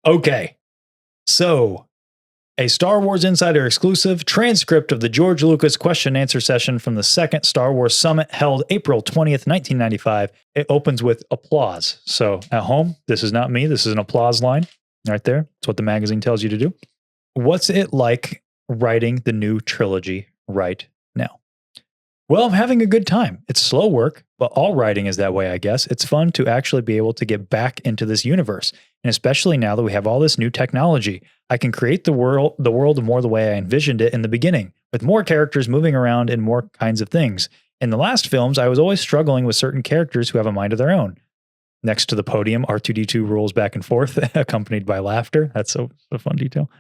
Okay, so a Star Wars Insider exclusive transcript of the George Lucas question and answer session from the second Star Wars Summit held April 20th, 1995. It opens with applause. So at home, this is not me. This is an applause line right there. It's what the magazine tells you to do. What's it like writing the new trilogy right now? Well, I'm having a good time. It's slow work, but all writing is that way, I guess. It's fun to actually be able to get back into this universe. And especially now that we have all this new technology, I can create the world more the way I envisioned it in the beginning, with more characters moving around and more kinds of things. In the last films, I was always struggling with certain characters who have a mind of their own. Next to the podium, R2-D2 rolls back and forth, accompanied by laughter. That's a fun detail.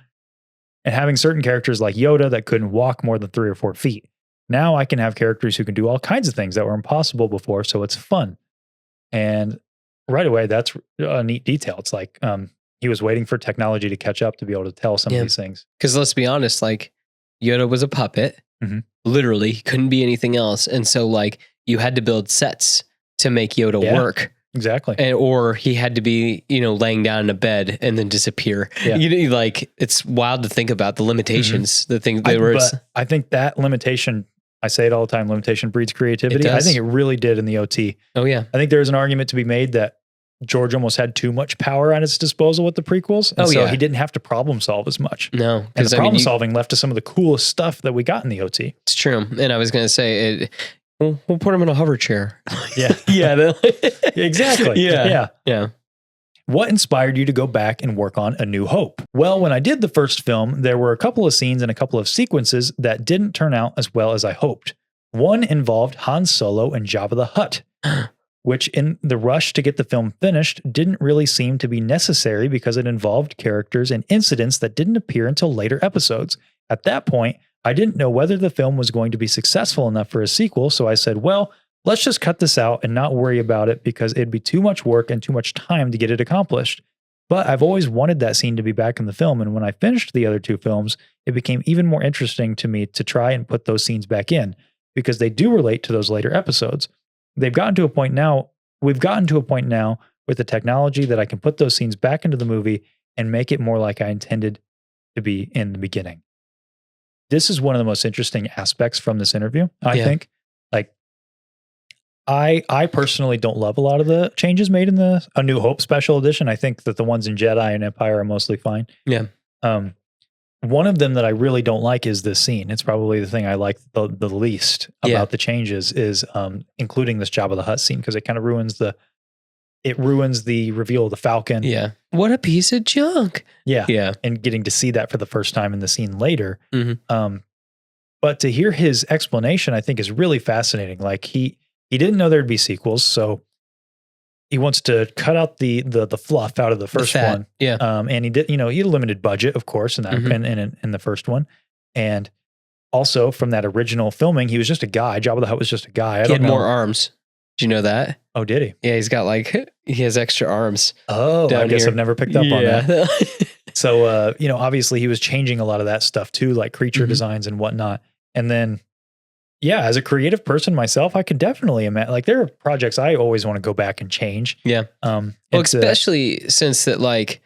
And having certain characters like Yoda that couldn't walk more than 3 or 4 feet. Now I can have characters who can do all kinds of things that were impossible before, so it's fun. And right away, that's a neat detail. It's like he was waiting for technology to catch up to be able to tell some of these things. Because let's be honest, like Yoda was a puppet. Literally, he couldn't be anything else. And so like you had to build sets to make Yoda work. Exactly. or he had to be, laying down in a bed and then disappear. Yeah. Like it's wild to think about the limitations, the things they were. But I think that limitation, I say it all the time, limitation breeds creativity. I think it really did in the OT. Oh yeah. I think there's an argument to be made that George almost had too much power at his disposal with the prequels. And so he didn't have to problem solve as much. No. And the problem solving left to some of the coolest stuff that we got in the OT. It's true. And I was going to say, we'll put him in a hover chair. Yeah. Yeah. Exactly. Yeah. Yeah. What inspired you to go back and work on A New Hope? Well, when I did the first film, there were a couple of scenes and a couple of sequences that didn't turn out as well as I hoped. One involved Han Solo and Jabba the Hutt, which in the rush to get the film finished didn't really seem to be necessary because it involved characters and incidents that didn't appear until later episodes. At that point, I didn't know whether the film was going to be successful enough for a sequel, so I said, well, let's just cut this out and not worry about it because it'd be too much work and too much time to get it accomplished. But I've always wanted that scene to be back in the film, and when I finished the other two films, it became even more interesting to me to try and put those scenes back in because they do relate to those later episodes. We've gotten to a point now with the technology that I can put those scenes back into the movie and make it more like I intended to be in the beginning. This is one of the most interesting aspects from this interview, I think. Like, I personally don't love a lot of the changes made in the A New Hope special edition. I think that the ones in Jedi and Empire are mostly fine. Yeah. One of them that I really don't like is this scene. It's probably the thing I like the least about the changes is including this Jabba the Hutt scene because it kind of ruins the reveal of the Falcon. Yeah. What a piece of junk. Yeah. Yeah. And getting to see that for the first time in the scene later. Mm-hmm. But to hear his explanation, I think is really fascinating. Like he didn't know there'd be sequels, so he wants to cut out the fluff out of the first one. Yeah. And he did, he had a limited budget, of course, in that in the first one. And also from that original filming, he was just a guy. Jabba the Hutt was just a guy. He had more arms. Did you know that? Oh, did he? Yeah, he has extra arms. Oh, I guess I've never picked up on that. So, obviously he was changing a lot of that stuff too, like creature designs and whatnot. And then, yeah, as a creative person myself, I could definitely imagine, like there are projects I always want to go back and change. Yeah. Well, especially since that like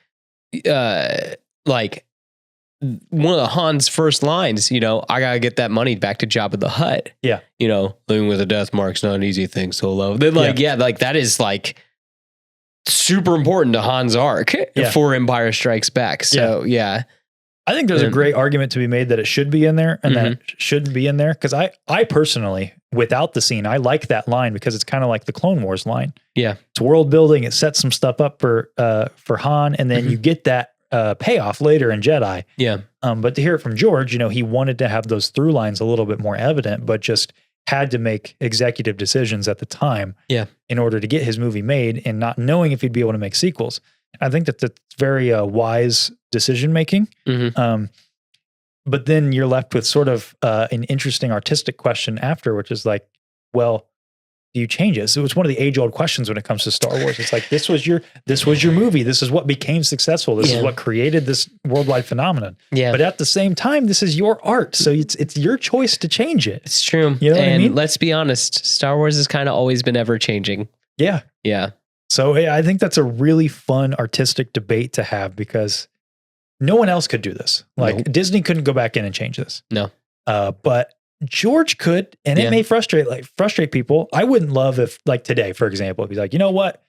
one of the Han's first lines, I gotta get that money back to Jabba the Hutt. Yeah. Living with a death mark's not an easy thing, Solo. Then that is like super important to Han's arc for Empire Strikes Back. So yeah. I think there's a great argument to be made that it should be in there and that it shouldn't be in there. Cause I personally, without the scene, I like that line because it's kind of like the Clone Wars line. Yeah. It's world building. It sets some stuff up for Han. And then you get that payoff later in Jedi. Yeah. But to hear it from George, he wanted to have those through lines a little bit more evident, but just had to make executive decisions at the time in order to get his movie made and not knowing if he'd be able to make sequels. I think that's very wise decision making. But then you're left with sort of an interesting artistic question after, which is like, well, do you change it? So it's one of the age old questions when it comes to Star Wars. It's like, this was your movie. This is what became successful. This is what created this worldwide phenomenon. Yeah. But at the same time, this is your art. So it's your choice to change it. It's true. You know what I mean? Let's be honest. Star Wars has kind of always been ever changing. Yeah. Yeah. So I think that's a really fun artistic debate to have because no one else could do this. Like Disney couldn't go back in and change this. No. But George could, and it may frustrate people. I wouldn't love if, like today, for example, if he's like, you know what?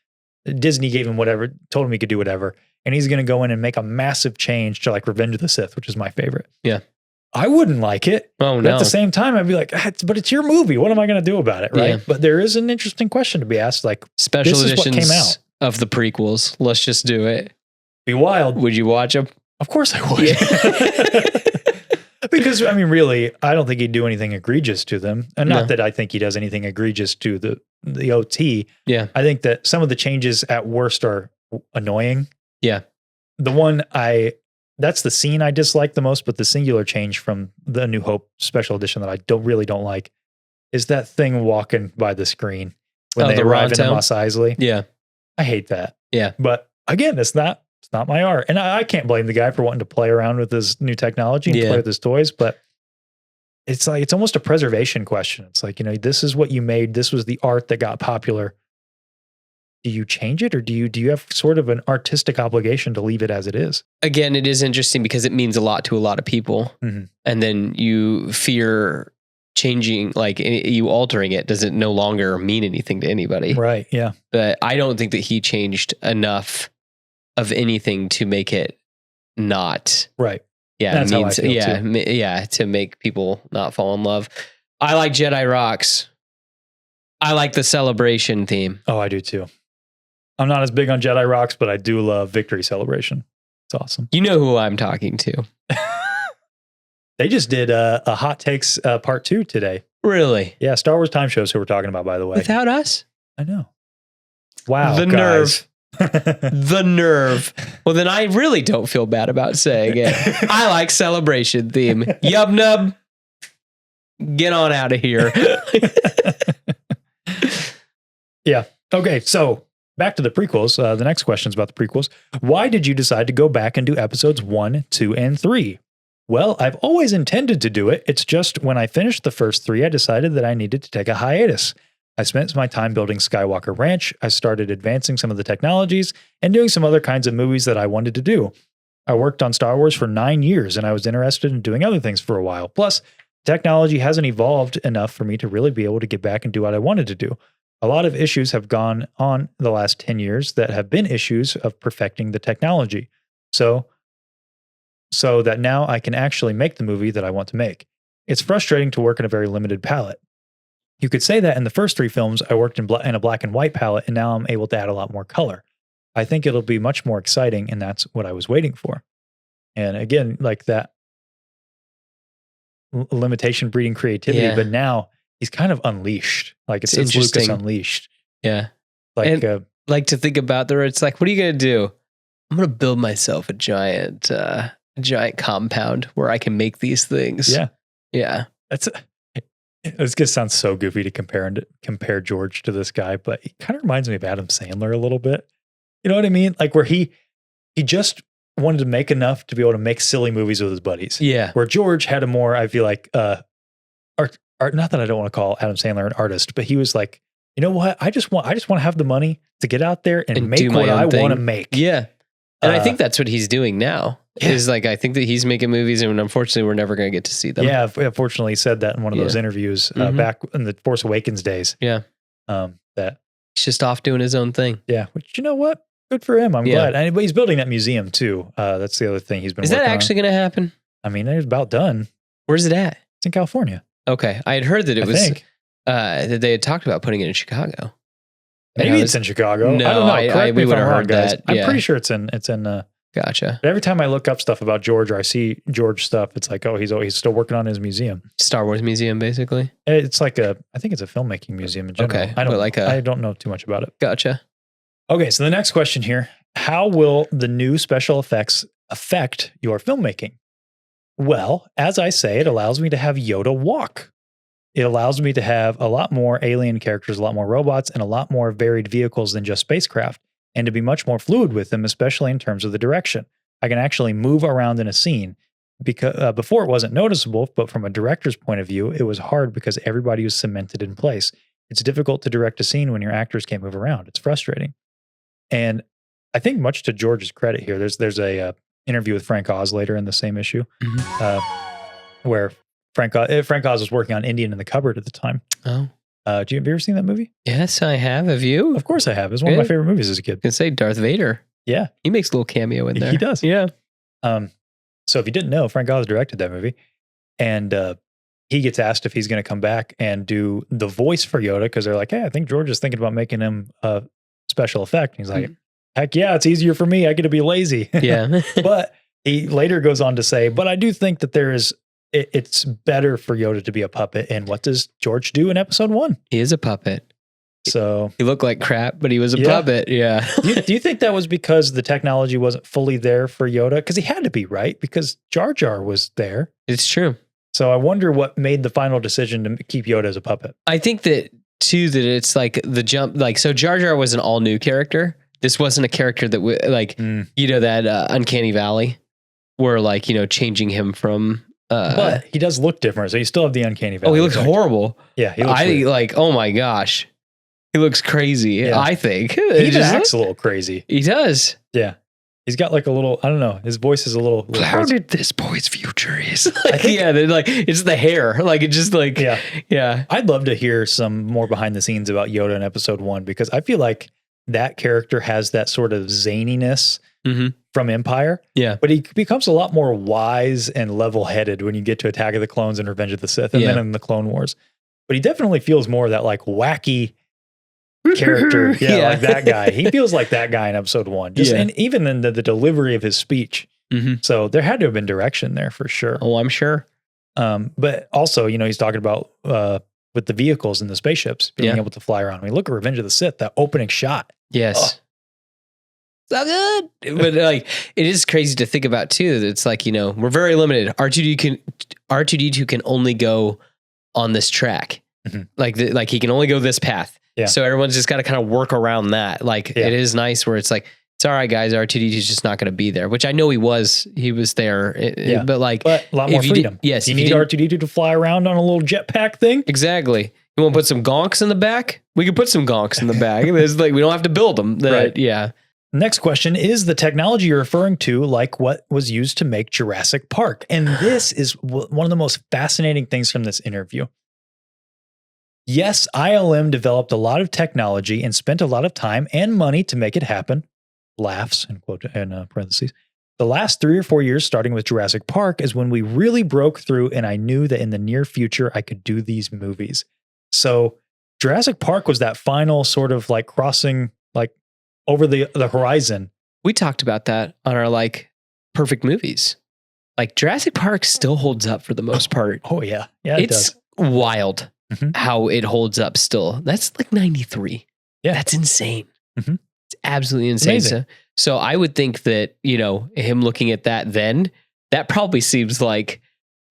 Disney gave him whatever, told him he could do whatever. And he's going to go in and make a massive change to like Revenge of the Sith, which is my favorite. Yeah. I wouldn't like it. Oh, but no. At the same time, I'd be like, but it's your movie. What am I going to do about it? Right. Yeah. But there is an interesting question to be asked. Like special editions came out of the prequels. Let's just do it. Be wild. Would you watch them? Of course I would. Yeah. Because really, I don't think he'd do anything egregious to them. And not that I think he does anything egregious to the OT. Yeah. I think that some of the changes at worst are annoying. Yeah. The one that's the scene I dislike the most, but the singular change from the New Hope special edition that I don't like is that thing walking by the screen when they arrive into Mos Eisley. Yeah. I hate that. Yeah. But again, it's not my art. And I can't blame the guy for wanting to play around with his new technology and play with his toys, but it's like, it's almost a preservation question. It's like, this is what you made. This was the art that got popular. do you change it, or do you have sort of an artistic obligation to leave it as it is? Again, it is interesting because it means a lot to a lot of people. Mm-hmm. And then you fear changing, like you altering it, does it no longer mean anything to anybody? Right. Yeah. But I don't think that he changed enough of anything to make it not. Right. Yeah. That's it means, how I feel yeah. too. Yeah. To make people not fall in love. I like Jedi Rocks. I like the celebration theme. Oh, I do too. I'm not as big on Jedi Rocks, but I do love Victory Celebration. It's awesome. You know who I'm talking to. They just did a Hot Takes Part 2 today. Really? Yeah, Star Wars Time Shows who we're talking about, by the way. Without us? I know. Wow, The guys. The nerve. Well, then I really don't feel bad about saying it. I like celebration theme. Yub nub. Get on out of here. Yeah. Okay, so back to the prequels. The next question is about the prequels. Why did you decide to go back and do episodes 1, 2, and 3? Well, I've always intended to do it. It's just when I finished the first 3, I decided that I needed to take a hiatus. I spent my time building Skywalker Ranch. I started advancing some of the technologies and doing some other kinds of movies that I wanted to do. I worked on Star Wars for 9 years, and I was interested in doing other things for a while. Plus, technology hasn't evolved enough for me to really be able to get back and do what I wanted to do. A lot of issues have gone on the last 10 years that have been issues of perfecting the technology. So that now I can actually make the movie that I want to make. It's frustrating to work in a very limited palette. You could say that in the first 3 films, I worked in a black and white palette, and now I'm able to add a lot more color. I think it'll be much more exciting, and that's what I was waiting for. And again, like that limitation breeding creativity, Yeah. but now he's kind of unleashed. Like it's Lucas interesting. unleashed. Yeah. Like, And- like to think about there, it's like, what are you going to do? I'm going to build myself a giant compound where I can make these things. yeah, Yeah. this just sounds so goofy to compare George to this guy, but he kind of reminds me of Adam Sandler a little bit. You know what I mean? Like where he just wanted to make enough to be able to make silly movies with his buddies. Yeah. Where George had a more, I feel like, art. Not that I don't want to call Adam Sandler an artist, but he was like, you know what? I just want to have the money to get out there and make do my what own I thing. want to make. Yeah. And I think that's what he's doing now. Yeah. Is like, I think that he's making movies and unfortunately we're never going to get to see them. Yeah, fortunately, he said that in one of those interviews back in the Force Awakens days. Yeah. That He's just off doing his own thing. yeah, which you know what? Good for him. I'm Yeah. glad. And but he's building that museum too. That's the other thing he's been. Is working that actually going to happen? on. I mean, it's about done. Where's it at? It's in California. Okay. I had heard that it I was, think. that they had talked about putting it in Chicago. Maybe it's in Chicago. No, I don't know. Correct me we if I'm would've wrong, heard guys. that. I'm Yeah. pretty sure it's in. Gotcha. Every time I look up stuff about George or I see George stuff, it's like, oh, he's still working on his museum. Star Wars Museum, basically. It's like I think it's a filmmaking museum in general. Okay, I don't but like I don't know too much about it. Gotcha. Okay, so the next question here, how will the new special effects affect your filmmaking? Well, as I say, it allows me to have Yoda walk. It allows me to have a lot more alien characters, a lot more robots, and a lot more varied vehicles than just spacecraft, and to be much more fluid with them, especially in terms of the direction. I can actually move around in a scene. Because before it wasn't noticeable, but from a director's point of view, it was hard because everybody was cemented in place. It's difficult to direct a scene when your actors can't move around. It's frustrating. And I think much to George's credit here, there's a interview with Frank Oz later in the same issue, where Frank Oz was working on Indian in the Cupboard at the time. Oh. Have you ever seen that movie? Yes, I have. Have you? Of course I have. It's one of my favorite movies as a kid. I can say Darth Vader. Yeah. He makes a little cameo in there. He does. Yeah. So if you didn't know, Frank Oz directed that movie. And he gets asked if he's going to come back and do the voice for Yoda because they're like, hey, I think George is thinking about making him a special effect. And he's like, heck yeah, it's easier for me. I get to be lazy. Yeah. But he later goes on to say, but I do think that it's better for Yoda to be a puppet. And what does George do in episode 1? He is a puppet. So he looked like crap, but he was a puppet. Yeah. do you think that was because the technology wasn't fully there for Yoda? Because he had to be, right? Because Jar Jar was there. It's true. So I wonder what made the final decision to keep Yoda as a puppet. I think that too, that it's like the jump, like, so Jar Jar was an all new character. This wasn't a character that that Uncanny Valley where like, changing him from, but he does look different. So you still have the Uncanny Valley. Oh, he looks horrible. Yeah. He looks weird. oh my gosh. He looks crazy. Yeah. I think He even acts a little crazy. He does. Yeah. He's got like a little, I don't know. His voice is a little Clouded this boy's future is. Like, yeah, like it's the hair. Like it just like yeah. I'd love to hear some more behind the scenes about Yoda in episode 1 because I feel like that character has that sort of zaniness from Empire. Yeah. But he becomes a lot more wise and level-headed when you get to Attack of the Clones and Revenge of the Sith and then in the Clone Wars. But he definitely feels more of that like wacky character. Like that guy. He feels like that guy in episode 1. And even in the delivery of his speech. So there had to have been direction there for sure. Oh, I'm sure. But also, you know, he's talking about with the vehicles and the spaceships being able to fly around. I mean, look at Revenge of the Sith, that opening shot. Yes. So good. But like, it is crazy to think about too. That it's like, you know, we're very limited. R2D2 can only go on this track. Like he can only go this path. Yeah. So everyone's just got to kind of work around that. Like it is nice where it's like, it's all right, guys. R2D2 is just not going to be there, which I know he was there. But a lot more freedom. You need R2D2 to fly around on a little jetpack thing. Exactly. You want to put some gonks in the back? We can put some gonks in the back. There's like, we don't have to build them. Right. Yeah. Next question is the technology you're referring to like what was used to make Jurassic Park? And this is one of the most fascinating things from this interview. Yes, ILM developed a lot of technology and spent a lot of time and money to make it happen. Laughs in parentheses. The last 3 or 4 years, starting with Jurassic Park, is when we really broke through and I knew that in the near future, I could do these movies. So Jurassic Park was that final sort of like crossing like over the horizon. We talked about that on our like perfect movies. Like Jurassic Park still holds up for the most part. Oh yeah. Yeah, it it's does. Wild how it holds up still. That's like 93. Yeah. That's insane. It's absolutely insane. So I would think that, you know, him looking at that then, that probably seems like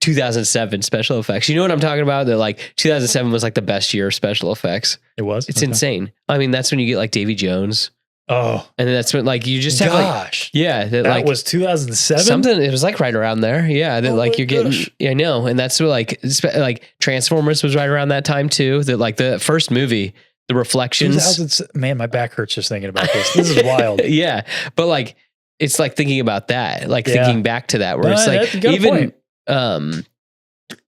2007 special effects. You know what I'm talking about? That like 2007 was like the best year of special effects. It was? It's insane. I mean, that's when you get like Davy Jones. Oh. And then that's when like you just have that like, was 2007? Something, it was like right around there. Yeah. That like you're getting, I know. And that's what like Transformers was right around that time too. That like the first movie, the reflections. Man, my back hurts just thinking about this. This is wild. Yeah. But like, it's like thinking about that, like thinking back to that where it's like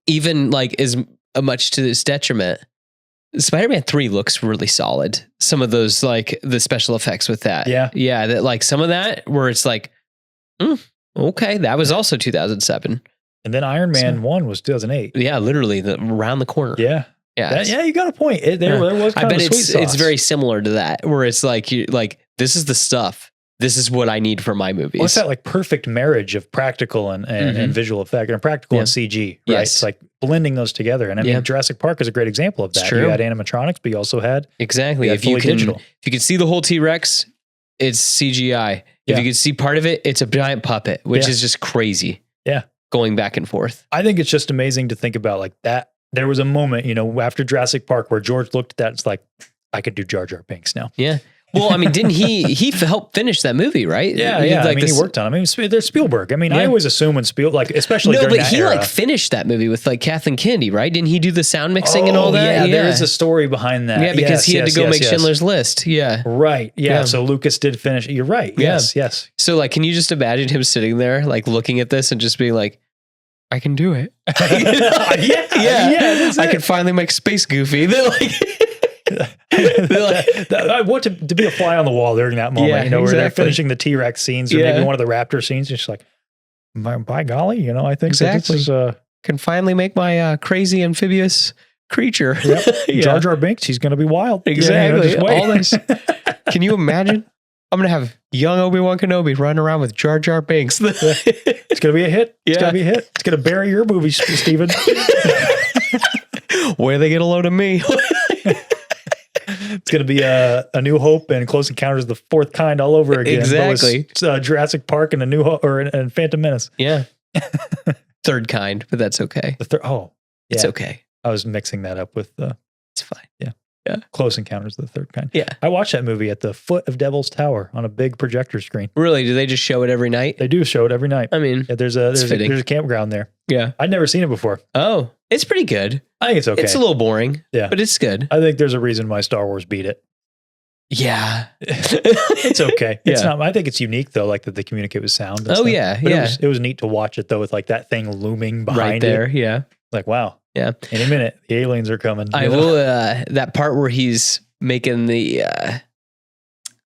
even like as much to this detriment, Spider-Man 3 looks really solid. Some of those, like the special effects with that. Yeah. Yeah. That like some of that where it's like, okay, that was also 2007. And then Iron Man 1 was 2008. Yeah. Literally around the corner. Yeah. Yeah. You got a point. There was kind of a sweet sauce. It's very similar to that where it's like, this is the stuff. This is what I need for my movies. What's that like perfect marriage of practical and visual effect and practical and CG, right? Yes. It's like blending those together. And I mean, Jurassic Park is a great example of that. You had animatronics, but you also had if you can see the whole T-Rex, it's CGI. If you can see part of it, it's a giant puppet, which is just crazy. Yeah. Going back and forth. I think it's just amazing to think about like that. There was a moment, you know, after Jurassic Park where George looked at that. It's like, I could do Jar Jar Binks now. Yeah. Well, I mean, didn't he helped finish that movie, right? Yeah. Like he worked on it. I mean, there's Spielberg. I mean, I always assume when Spielberg, especially during that era. Like finished that movie with like Kathleen Kennedy, right? Didn't he do the sound mixing and all that? Yeah, there is a story behind that. Yeah, because he had to go make Schindler's List. Yeah. Right. Yeah. So Lucas did finish. You're right. Yes. So like, can you just imagine him sitting there, like looking at this and just being like, I can do it. I can finally make Space Goofy. They're like, I want to be a fly on the wall during that moment, where they're finishing the T-Rex scenes or maybe one of the raptor scenes. Just like, by golly, I think that this is can finally make my crazy amphibious creature. Jar Jar Binks, he's going to be wild. Exactly. All this. Can you imagine? I'm going to have young Obi-Wan Kenobi running around with Jar Jar Binks. It's going to be a hit. It's going to be a hit. It's going to bury your movie, Steven. Where they get a load of me. It's going to be a New Hope and Close Encounters of the Fourth Kind all over again. Exactly. Jurassic Park and a New Hope and Phantom Menace. Yeah. Third Kind, but that's okay. It's okay. I was mixing that up with it's fine. Yeah. Yeah. Close Encounters of the Third Kind. Yeah. I watched that movie at the foot of Devil's Tower on a big projector screen. Really? Do they just show it every night? They do show it every night. I mean, yeah, there's a campground there. Yeah. I'd never seen it before. Oh, it's pretty good. I think it's okay. It's a little boring. Yeah. But it's good. I think there's a reason why Star Wars beat it. Yeah. It's okay. It's Yeah. not. I think it's unique though, like that they communicate with sound. And Oh, stuff. yeah. But Yeah. It was neat to watch it though, with like that thing looming behind Right there. it. Yeah. Like, wow. Yeah. In a minute, the aliens are coming. I will, that part where he's making the,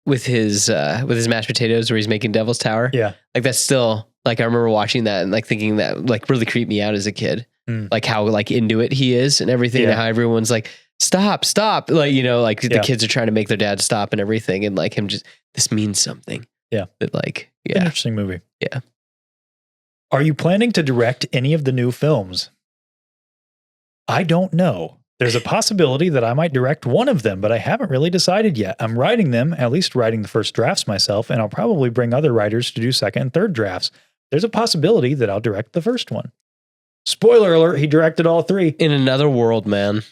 with his mashed potatoes where he's making Devil's Tower. Yeah. Like that's still, like I remember watching that and like thinking that like really creeped me out as a kid. Like how like into it he is and everything, and how everyone's like, stop. Like, you know, like the kids are trying to make their dad stop and everything. And like him just, this means something. Yeah. That like, An interesting movie. Yeah. Are you planning to direct any of the new films? I don't know. There's a possibility that I might direct one of them, but I haven't really decided yet. I'm writing them, at least writing the first drafts myself, and I'll probably bring other writers to do second and third drafts. There's a possibility that I'll direct the first one. Spoiler alert, he directed all three. In another world, man.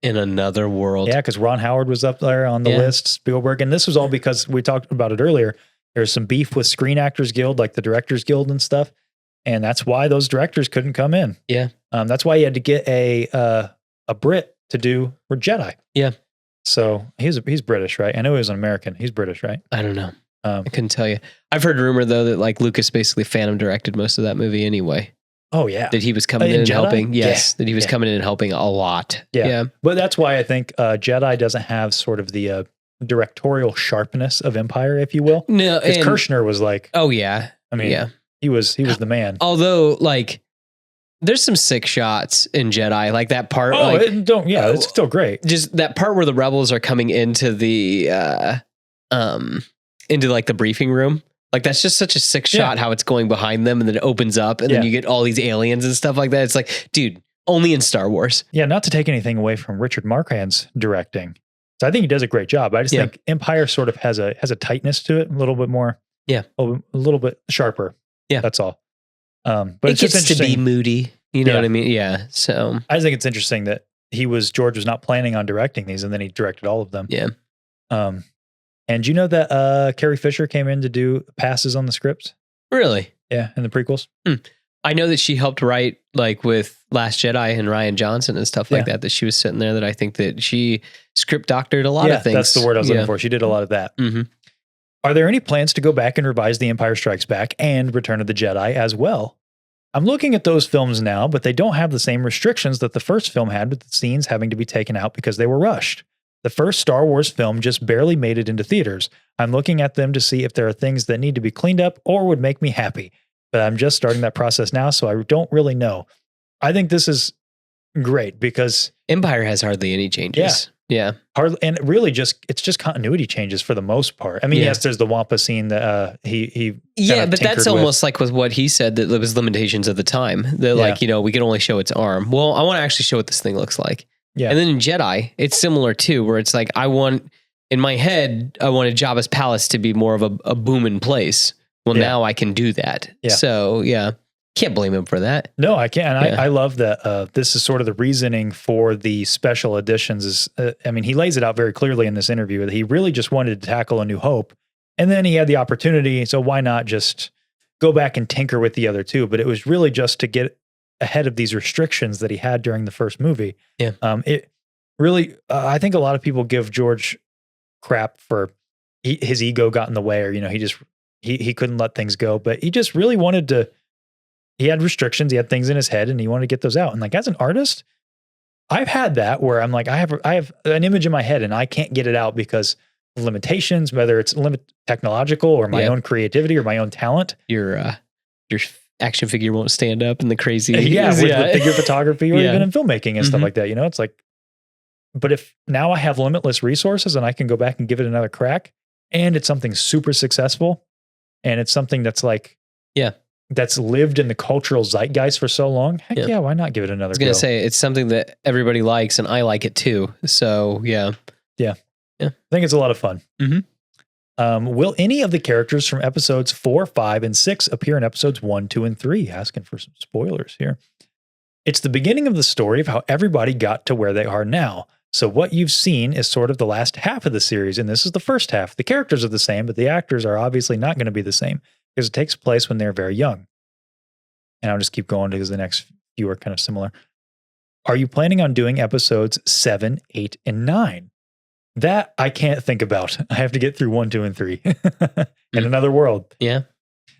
In another world. Yeah, because Ron Howard was up there on the list, Spielberg, and this was all because we talked about it earlier. There's some beef with Screen Actors Guild, like the Directors Guild and stuff, and that's why those directors couldn't come in. Yeah. That's why he had to get a Brit to do for Jedi. Yeah. So he's British, right? I know he was an American. He's British, right? I don't know. I couldn't tell you. I've heard rumor though that like Lucas basically phantom directed most of that movie anyway. Oh yeah. That he was coming in and Jedi? helping. Yes. Yeah. That he was coming in and helping a lot. Yeah. But that's why I think Jedi doesn't have sort of the directorial sharpness of Empire, if you will. No. Because Kirshner was like, oh yeah. I mean, he was the man. Although like there's some sick shots in Jedi, like that part. Oh, like, it's still great. Just that part where the rebels are coming into the into like the briefing room. Like that's just such a sick shot how it's going behind them and then it opens up and then you get all these aliens and stuff like that. It's like, dude, only in Star Wars. Yeah, not to take anything away from Richard Marquand's directing. So I think he does a great job. I just think Empire sort of has a tightness to it, a little bit more. Yeah. A little bit sharper. Yeah. That's all. But it gets to be moody. You know what I mean? Yeah. So I just think it's interesting that George was not planning on directing these and then he directed all of them. Yeah. And you know that Carrie Fisher came in to do passes on the scripts? Really? Yeah, in the prequels. I know that she helped write like with Last Jedi and Rian Johnson and stuff like that she was sitting there that I think that she script doctored a lot of things. That's the word I was looking for. She did a lot of that. Mm-hmm. Are there any plans to go back and revise The Empire Strikes Back and Return of the Jedi as well? I'm looking at those films now, but they don't have the same restrictions that the first film had with the scenes having to be taken out because they were rushed. The first Star Wars film just barely made it into theaters. I'm looking at them to see if there are things that need to be cleaned up or would make me happy. But I'm just starting that process now, so I don't really know. I think this is great because Empire has hardly any changes. Yeah. And really it's just continuity changes for the most part. I mean, yes, there's the Wampa scene that he but that's almost like with what he said, that there was limitations of the time. That like, you know, we can only show its arm. Well, I want to actually show what this thing looks like. Yeah. And then in Jedi, it's similar too, where it's like, in my head, I wanted Jabba's palace to be more of a booming place. Well, now I can do that. Yeah. So can't blame him for that. No, I can't. And I love that this is sort of the reasoning for the special editions is, I mean, he lays it out very clearly in this interview that he really just wanted to tackle A New Hope. And then he had the opportunity. So why not just go back and tinker with the other two? But it was really just to get ahead of these restrictions that he had during the first movie. Yeah. It really, I think a lot of people give George crap for his ego got in the way, or, you know, he couldn't let things go, but he just really wanted to, he had restrictions, he had things in his head and he wanted to get those out. And like, as an artist, I've had that where I'm like, I have an image in my head and I can't get it out because of limitations, whether it's technological or my own creativity or my own talent. Your action figure won't stand up in the crazy. With figure photography or even in filmmaking and stuff like that. You know, it's like, but if now I have limitless resources and I can go back and give it another crack and it's something super successful and it's something that's like, that's lived in the cultural zeitgeist for so long. Heck yeah, why not give it another go? I was going to say, it's something that everybody likes and I like it too. So yeah. I think it's a lot of fun. Mm-hmm. Will any of the characters from episodes 4, 5, and 6 appear in episodes 1, 2, and 3? Asking for some spoilers here. It's the beginning of the story of how everybody got to where they are now. So what you've seen is sort of the last half of the series, and this is the first half. The characters are the same, but the actors are obviously not going to be the same because it takes place when they're very young. And I'll just keep going because the next few are kind of similar. Are you planning on doing episodes 7, 8, and 9? That I can't think about. I have to get through 1, 2, and 3 in another world. Yeah.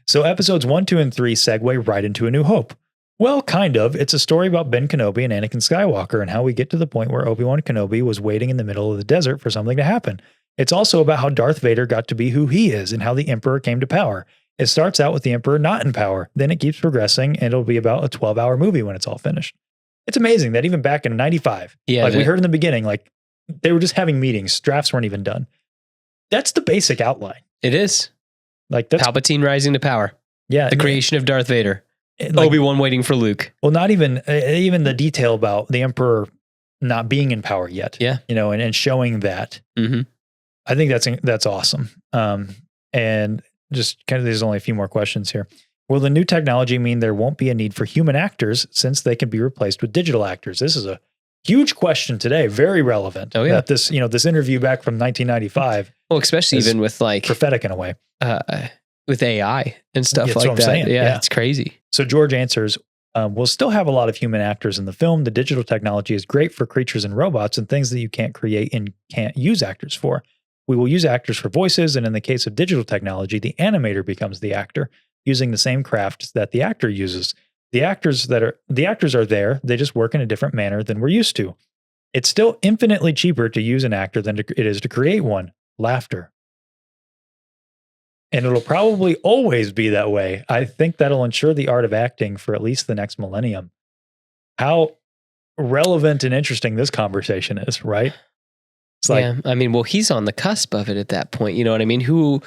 So episodes 1, 2, and 3 segue right into A New Hope. Well, kind of. It's a story about Ben Kenobi and Anakin Skywalker and how we get to the point where Obi-Wan Kenobi was waiting in the middle of the desert for something to happen. It's also about how Darth Vader got to be who he is and how the Emperor came to power. It starts out with the Emperor not in power. Then it keeps progressing, and it'll be about a 12-hour movie when it's all finished. It's amazing that even back in 95, like we heard in the beginning, like they were just having meetings. Drafts weren't even done. That's the basic outline. It is. Like that's Palpatine rising to power. Yeah. The creation of Darth Vader. Like, Obi-Wan waiting for Luke. Well, not even the detail about the Emperor not being in power yet. Yeah. You know, and showing that. Mm-hmm. I think that's awesome. And just kind of, there's only a few more questions here. Will the new technology mean there won't be a need for human actors since they can be replaced with digital actors? This is a huge question today. Very relevant. Oh, yeah. That this interview back from 1995. Well, especially even with like prophetic in a way. With AI and stuff That's like what I'm that. saying. Yeah, it's crazy. So George answers, we'll still have a lot of human actors in the film. The digital technology is great for creatures and robots and things that you can't create and can't use actors for. We will use actors for voices, and in the case of digital technology, the animator becomes the actor, using the same craft that the actor uses. The actors are there, they just work in a different manner than we're used to. It's still infinitely cheaper to use an actor than it is to create one. Laughter. And it'll probably always be that way. I think that'll ensure the art of acting for at least the next millennium. How relevant and interesting this conversation is, right? It's like, yeah, I mean, well, he's on the cusp of it at that point. You know what I mean? Who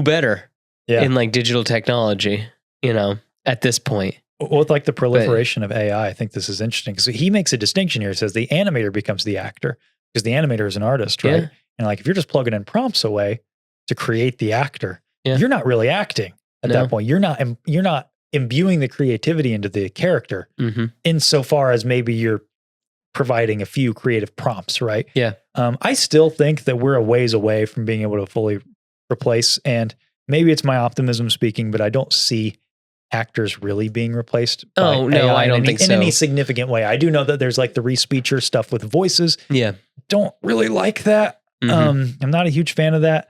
better in like digital technology, you know, at this point? Well, with like the proliferation of AI, I think this is interesting because he makes a distinction here. He says the animator becomes the actor because the animator is an artist, right? Yeah. And like if you're just plugging in prompts away to create the actor, you're not really acting at that point. You're not imbuing the creativity into the character insofar as maybe you're providing a few creative prompts, right? Yeah. I still think that we're a ways away from being able to fully replace, and maybe it's my optimism speaking, but I don't see actors really being replaced by AI I don't think so. In any significant way. I do know that there's like the respeecher stuff with voices. Yeah. Don't really like that. I'm not a huge fan of that.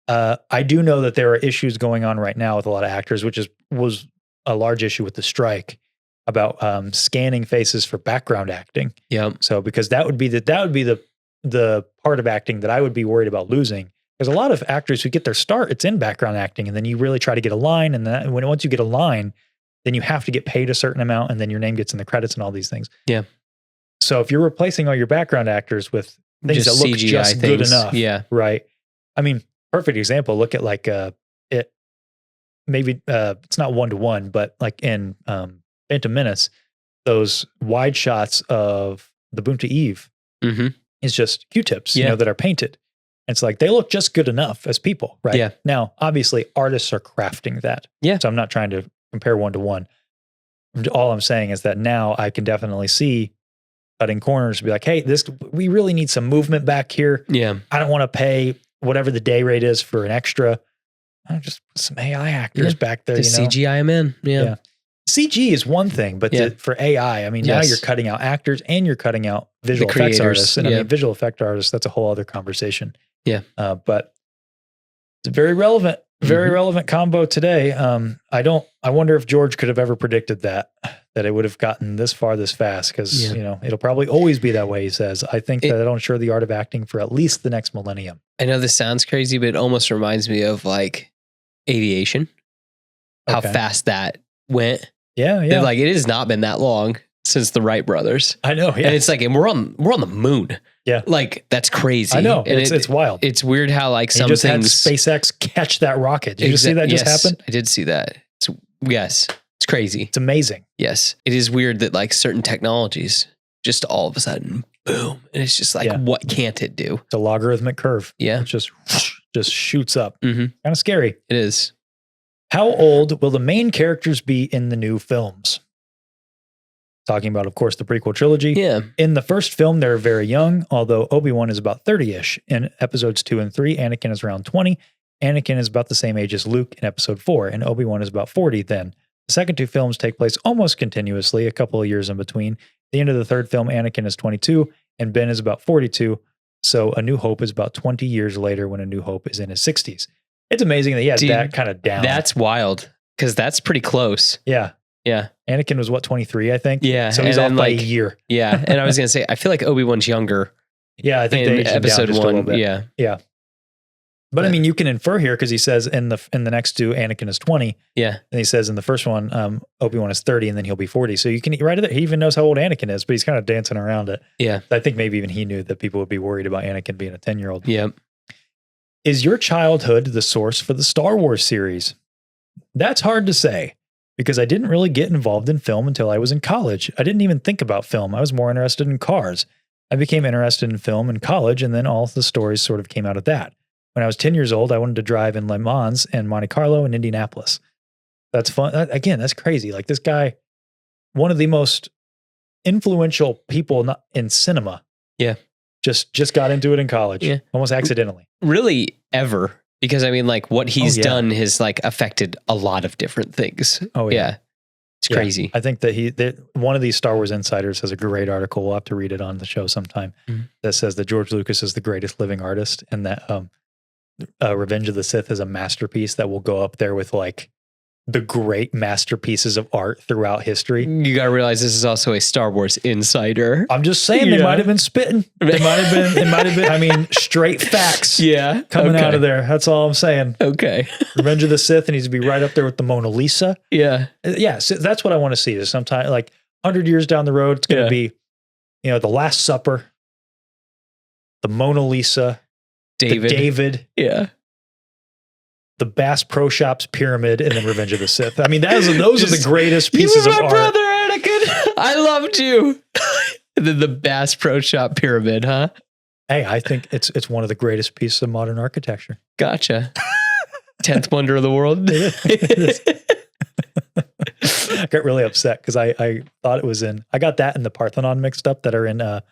I do know that there are issues going on right now with a lot of actors, which was a large issue with the strike about scanning faces for background acting. Yeah. So because that would be the part of acting that I would be worried about losing. There's a lot of actors who get their start, it's in background acting, and then you really try to get a line, and then once you get a line, then you have to get paid a certain amount, and then your name gets in the credits and all these things. Yeah. So if you're replacing all your background actors with things that look CGI just things. good enough, yeah, right? I mean, perfect example. Look at like it. Maybe it's not 1-to-1, but like in Phantom Menace, those wide shots of the Boonta Eve is just Q-tips, you know, that are painted. It's like they look just good enough as people, right? Yeah. Now, obviously, artists are crafting that. Yeah. So I'm not trying to compare 1-to-1. All I'm saying is that now I can definitely see cutting corners, be like, hey, we really need some movement back here. Yeah. I don't want to pay whatever the day rate is for an extra. I'll just put some AI actors back there. CGI them in. Yeah. CG is one thing, but for AI, I mean, now you're cutting out actors and you're cutting out visual effects artists. And I mean, visual effect artists, that's a whole other conversation. Yeah. But it's a very relevant combo today. I wonder if George could have ever predicted that it would have gotten this far, this fast. Cause you know, it'll probably always be that way. He says, I think that it'll ensure the art of acting for at least the next millennium. I know this sounds crazy, but it almost reminds me of like aviation, how fast that went. Yeah. Yeah. Like it has not been that long since the Wright brothers. I know. Yeah. And it's like, and we're on the moon. Yeah. Like that's crazy. I know. And it's wild. It's weird how like some just things had SpaceX catch that rocket. Did you see that just happen? I did see that. It's crazy. It's amazing. Yes. It is weird that like certain technologies just all of a sudden, boom. And it's just like, what can't it do? It's a logarithmic curve. Yeah. It just shoots up. Mm-hmm. Kind of scary. It is. How old will the main characters be in the new films? talking about, of course, the prequel trilogy. Yeah. In the first film, they're very young, although Obi-Wan is about 30-ish. In episodes 2 and 3, Anakin is around 20. Anakin is about the same age as Luke in episode 4, and Obi-Wan is about 40 then. The second two films take place almost continuously, a couple of years in between. At the end of the third film, Anakin is 22, and Ben is about 42. So A New Hope is about 20 years later when A New Hope is in his 60s. It's amazing that he has that kind of down. That's wild, because that's pretty close. Yeah. Yeah. Anakin was, 23, I think? Yeah. So he's off by a year. Yeah. And I was going to say, I feel like Obi-Wan's younger. Yeah, I think in they aged him episode down just a little 1. bit. Yeah. Yeah. But I mean, you can infer here because he says in the next two, Anakin is 20. Yeah. And he says in the first one, Obi-Wan is 30 and then he'll be 40. So you can, right there, he even knows how old Anakin is, but he's kind of dancing around it. Yeah. I think maybe even he knew that people would be worried about Anakin being a 10-year-old. Yeah. Is your childhood the source for the Star Wars series? That's hard to say because I didn't really get involved in film until I was in college. I didn't even think about film. I was more interested in cars. I became interested in film in college, and then all the stories sort of came out of that. When I was 10 years old, I wanted to drive in Le Mans and Monte Carlo and Indianapolis. That's fun. Again, that's crazy. Like this guy, one of the most influential people in cinema. Yeah. Just got into it in college. Yeah. Almost accidentally. Really ever. Because I mean, like what he's done has like affected a lot of different things. Oh yeah. It's crazy. I think that one of these Star Wars insiders has a great article. We'll have to read it on the show sometime that says that George Lucas is the greatest living artist and that Revenge of the Sith is a masterpiece that will go up there with like the great masterpieces of art throughout history. You got to realize this is also a Star Wars insider. I'm just saying they might have been spitting. It might have been, I mean, straight facts coming out of there. That's all I'm saying. Okay. Revenge of the Sith needs to be right up there with the Mona Lisa. Yeah. Yeah. So that's what I want to see is sometime like 100 years down the road, it's going to be, The Last Supper, the Mona Lisa, David. Yeah. The Bass Pro Shops Pyramid, and then Revenge of the Sith. I mean, those are the greatest pieces of art. You were my brother, Anakin. I loved you. And then the Bass Pro Shop Pyramid, huh? Hey, I think it's one of the greatest pieces of modern architecture. Gotcha. 10th wonder of the world. I got really upset because I thought it was I got that and the Parthenon mixed up that are in, the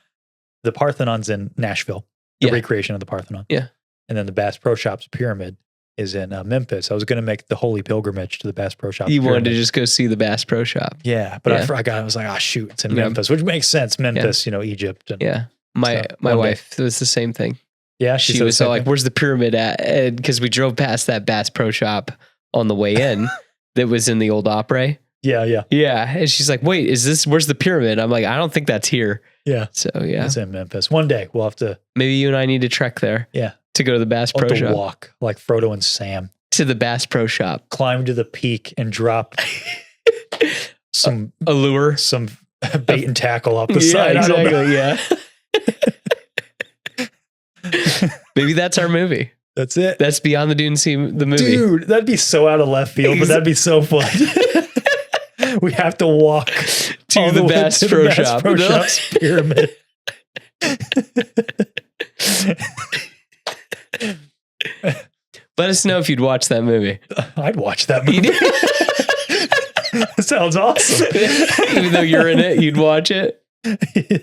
Parthenon's in Nashville, the recreation of the Parthenon. Yeah. And then the Bass Pro Shops Pyramid is in Memphis. I was going to make the holy pilgrimage to the Bass Pro Shop. You wanted to just go see the Bass Pro Shop. Yeah, but I forgot. I was like, shoot, it's in Memphis, which makes sense. Memphis, Egypt. And my wife was the same thing. Yeah, she was all like, "Where's the pyramid at?" Because we drove past that Bass Pro Shop on the way in. That was in the old Opry. Yeah. And she's like, "Wait, where's the pyramid?" I'm like, "I don't think that's here." Yeah. So yeah, it's in Memphis. One day we'll have to. Maybe you and I need to trek there. Yeah. To go to the Bass Pro Shop. Walk like Frodo and Sam to the Bass Pro Shop. Climb to the peak and drop some lure, some bait and tackle off the side. Exactly. Yeah. Maybe that's our movie. That's it. That's Beyond the Dune Sea, the movie. Dude, that'd be so out of left field, but that'd be so fun. We have to walk to the Bass Pro Shop. Pro Shop's pyramid. Let us know if you'd watch that movie. I'd watch that movie. That sounds awesome. Even though you're in it, you'd watch it.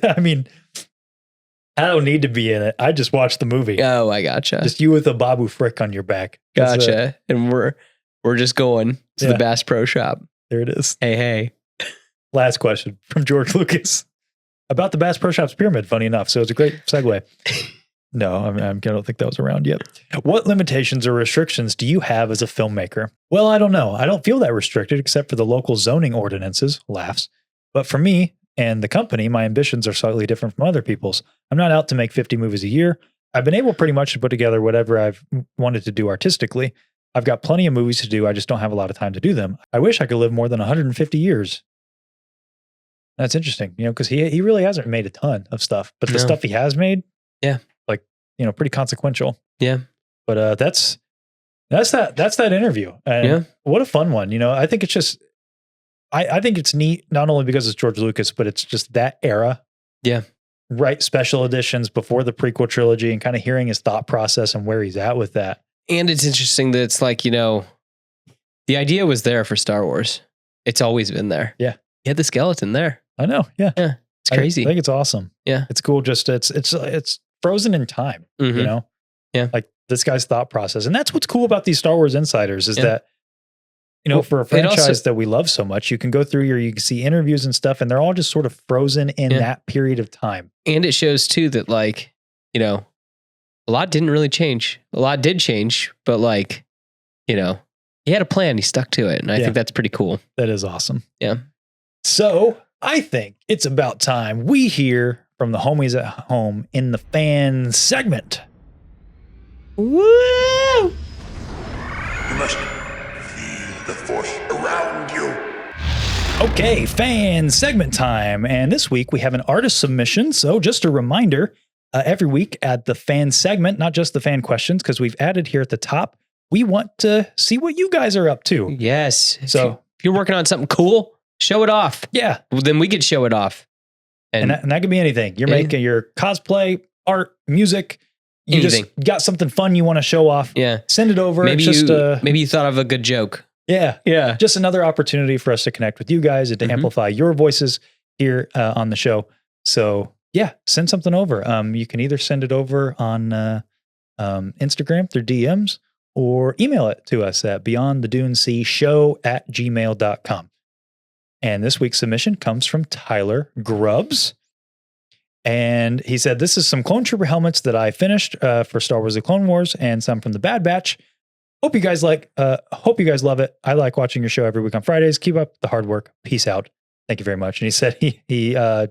I mean, I don't need to be in it. I just watch the movie. Oh, I gotcha. Just you with a Babu Frick on your back. Gotcha. And we're just going to the Bass Pro Shop. There it is. Hey. Last question from George Lucas about the Bass Pro Shops pyramid. Funny enough, so it's a great segue. No, I don't think that was around yet. What limitations or restrictions do you have as a filmmaker? Well, I don't know. I don't feel that restricted except for the local zoning ordinances, laughs. But for me and the company, my ambitions are slightly different from other people's. I'm not out to make 50 movies a year. I've been able pretty much to put together whatever I've wanted to do artistically. I've got plenty of movies to do. I just don't have a lot of time to do them. I wish I could live more than 150 years. That's interesting, because he really hasn't made a ton of stuff, but the stuff he has made, pretty consequential. Yeah. But that's that interview. And what a fun one. I think it's just, I think it's neat, not only because it's George Lucas, but it's just that era. Yeah. Right. Special editions before the prequel trilogy and kind of hearing his thought process and where he's at with that. And it's interesting that it's like, the idea was there for Star Wars. It's always been there. Yeah. You had the skeleton there. I know. Yeah. Yeah. It's crazy. I think it's awesome. Yeah. It's cool. Just it's frozen in time, you know? Yeah. Like this guy's thought process. And that's what's cool about these Star Wars insiders is that, you know, Well, for a franchise that we love so much, you can go through here, you can see interviews and stuff, and they're all just sort of frozen in that period of time. And it shows too that like, you know, a lot didn't really change. A lot did change, but like, you know, he had a plan. He stuck to it. And I think that's pretty cool. That is awesome. Yeah. So I think it's about time we hear from the homies at home in the fan segment. Woo! You must feel the force around you. Okay, fan segment time. And this week we have an artist submission. So just a reminder, every week at the fan segment, not just the fan questions, because we've added here at the top, we want to see what you guys are up to. Yes. So if you're working on something cool, show it off. Yeah. Well, then we could show it off. And that could be anything. You're making your cosplay, art, music. You anything. Just got something fun you want to show off. Yeah. Send it over. Maybe just, maybe you thought of a good joke. Yeah. Yeah. Just another opportunity for us to connect with you guys and to amplify your voices here on the show. So yeah, send something over. You can either send it over on Instagram through DMs or email it to us at beyondtheduneshow@gmail.com. And this week's submission comes from Tyler Grubbs. And he said, this is some Clone Trooper helmets that I finished for Star Wars: The Clone Wars and some from the Bad Batch. Hope you guys love it. I like watching your show every week on Fridays. Keep up the hard work. Peace out. Thank you very much. And he said he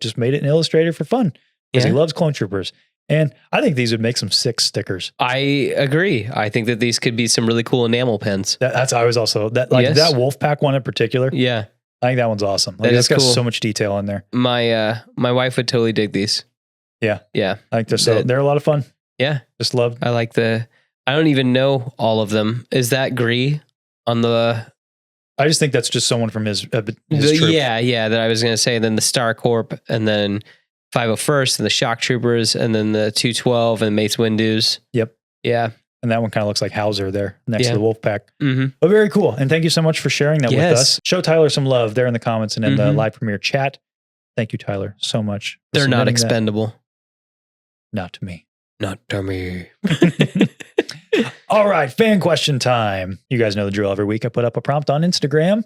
just made it in Illustrator for fun because he loves Clone Troopers. And I think these would make some sick stickers. I agree. I think that these could be some really cool enamel pens. That's I was also that like that Wolfpack one in particular. Yeah. I think that one's awesome. Like, it's got cool. So much detail in there. My wife would totally dig these. Yeah. Yeah. I think they're a lot of fun. Yeah. Just love. I like I don't even know all of them. Is that Gree on the? I just think that's just someone from his troop. Yeah. That I was going to say. Then the Star Corp, and then 501st, and the Shock Troopers, and then the 212 and Mace Windu's. Yep. Yeah. And that one kind of looks like Hauser there next to the Wolfpack. Mm-hmm. But very cool. And thank you so much for sharing that with us. Show Tyler some love there in the comments and in the live premiere chat. Thank you, Tyler, so much. They're not expendable. Not to me. Not to me. All right, fan question time. You guys know the drill. Every week I put up a prompt on Instagram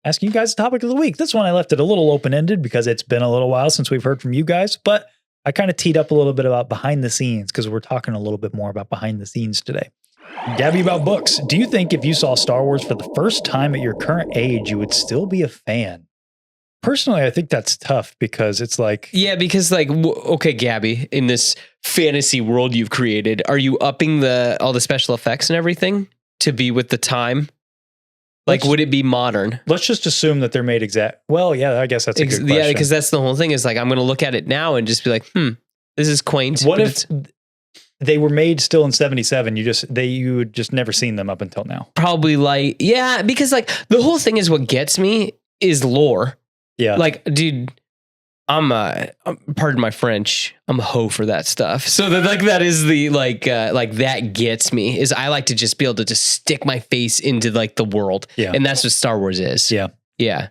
asking you guys the topic of the week. This one I left it a little open-ended because it's been a little while since we've heard from you guys, but I kind of teed up a little bit about behind the scenes because we're talking a little bit more about behind the scenes today. Gabby, about books. Do you think if you saw Star Wars for the first time at your current age, you would still be a fan? Personally, I think that's tough because it's like... Yeah, because like, okay, Gabby, in this fantasy world you've created, are you upping all the special effects and everything to be with the time? Like, would it be modern? Let's just assume that they're made exact. Well, yeah, I guess that's a good question. Yeah, because that's the whole thing is like, I'm going to look at it now and just be like, this is quaint. What if they were made still in 77? You would just never seen them up until now. Probably like, yeah, because like the whole thing is what gets me is lore. Yeah. Like, dude, I'm pardon my French, I'm a hoe for that stuff. So that is the like that gets me is I like to just be able to just stick my face into like the world. Yeah. And that's what Star Wars is. Yeah. Yeah.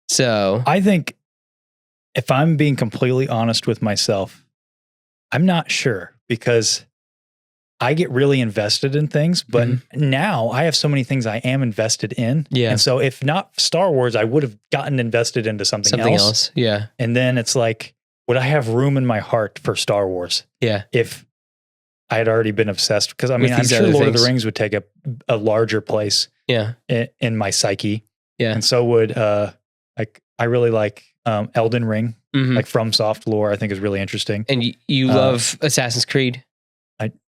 So I think if I'm being completely honest with myself, I'm not sure because I get really invested in things, but now I have so many things I am invested in. Yeah. And so if not Star Wars, I would have gotten invested into something else. Yeah. And then it's like, would I have room in my heart for Star Wars? Yeah. If I had already been obsessed, because I mean, I'm sure Lord of the Rings would take a larger place in my psyche. Yeah. And so would, like, I really like Elden Ring, like FromSoft lore, I think is really interesting. And you love Assassin's Creed?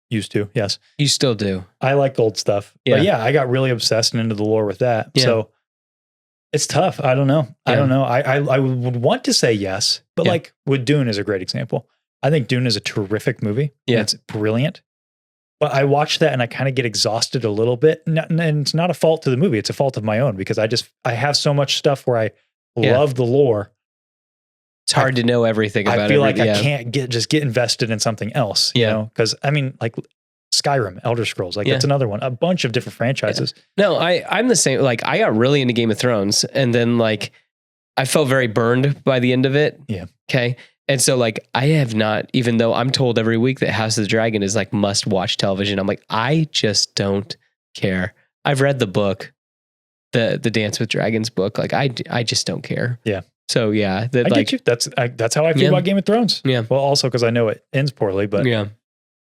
Used to, yes. You still do. I like old stuff. Yeah. But yeah, I got really obsessed and into the lore with that. Yeah. So it's tough. I don't know. Yeah. I don't know. I would want to say yes, but like with Dune is a great example. I think Dune is a terrific movie. Yeah. It's brilliant. But I watch that and I kind of get exhausted a little bit. And it's not a fault to the movie. It's a fault of my own because I have so much stuff where I love the lore. It's hard to know everything about it. I feel like I can't get invested in something else, you know? Because I mean, like Skyrim, Elder Scrolls, like that's another one. A bunch of different franchises. No, I'm the same. Like I got really into Game of Thrones, and then like I felt very burned by the end of it. Yeah. Okay. And so like, I have not, even though I'm told every week that House of the Dragon is like must watch television. I'm like, I just don't care. I've read the book, the Dance with Dragons book. Like I just don't care. Yeah. So yeah, I get you. That's how I feel about Game of Thrones. Yeah. Well, also because I know it ends poorly, but I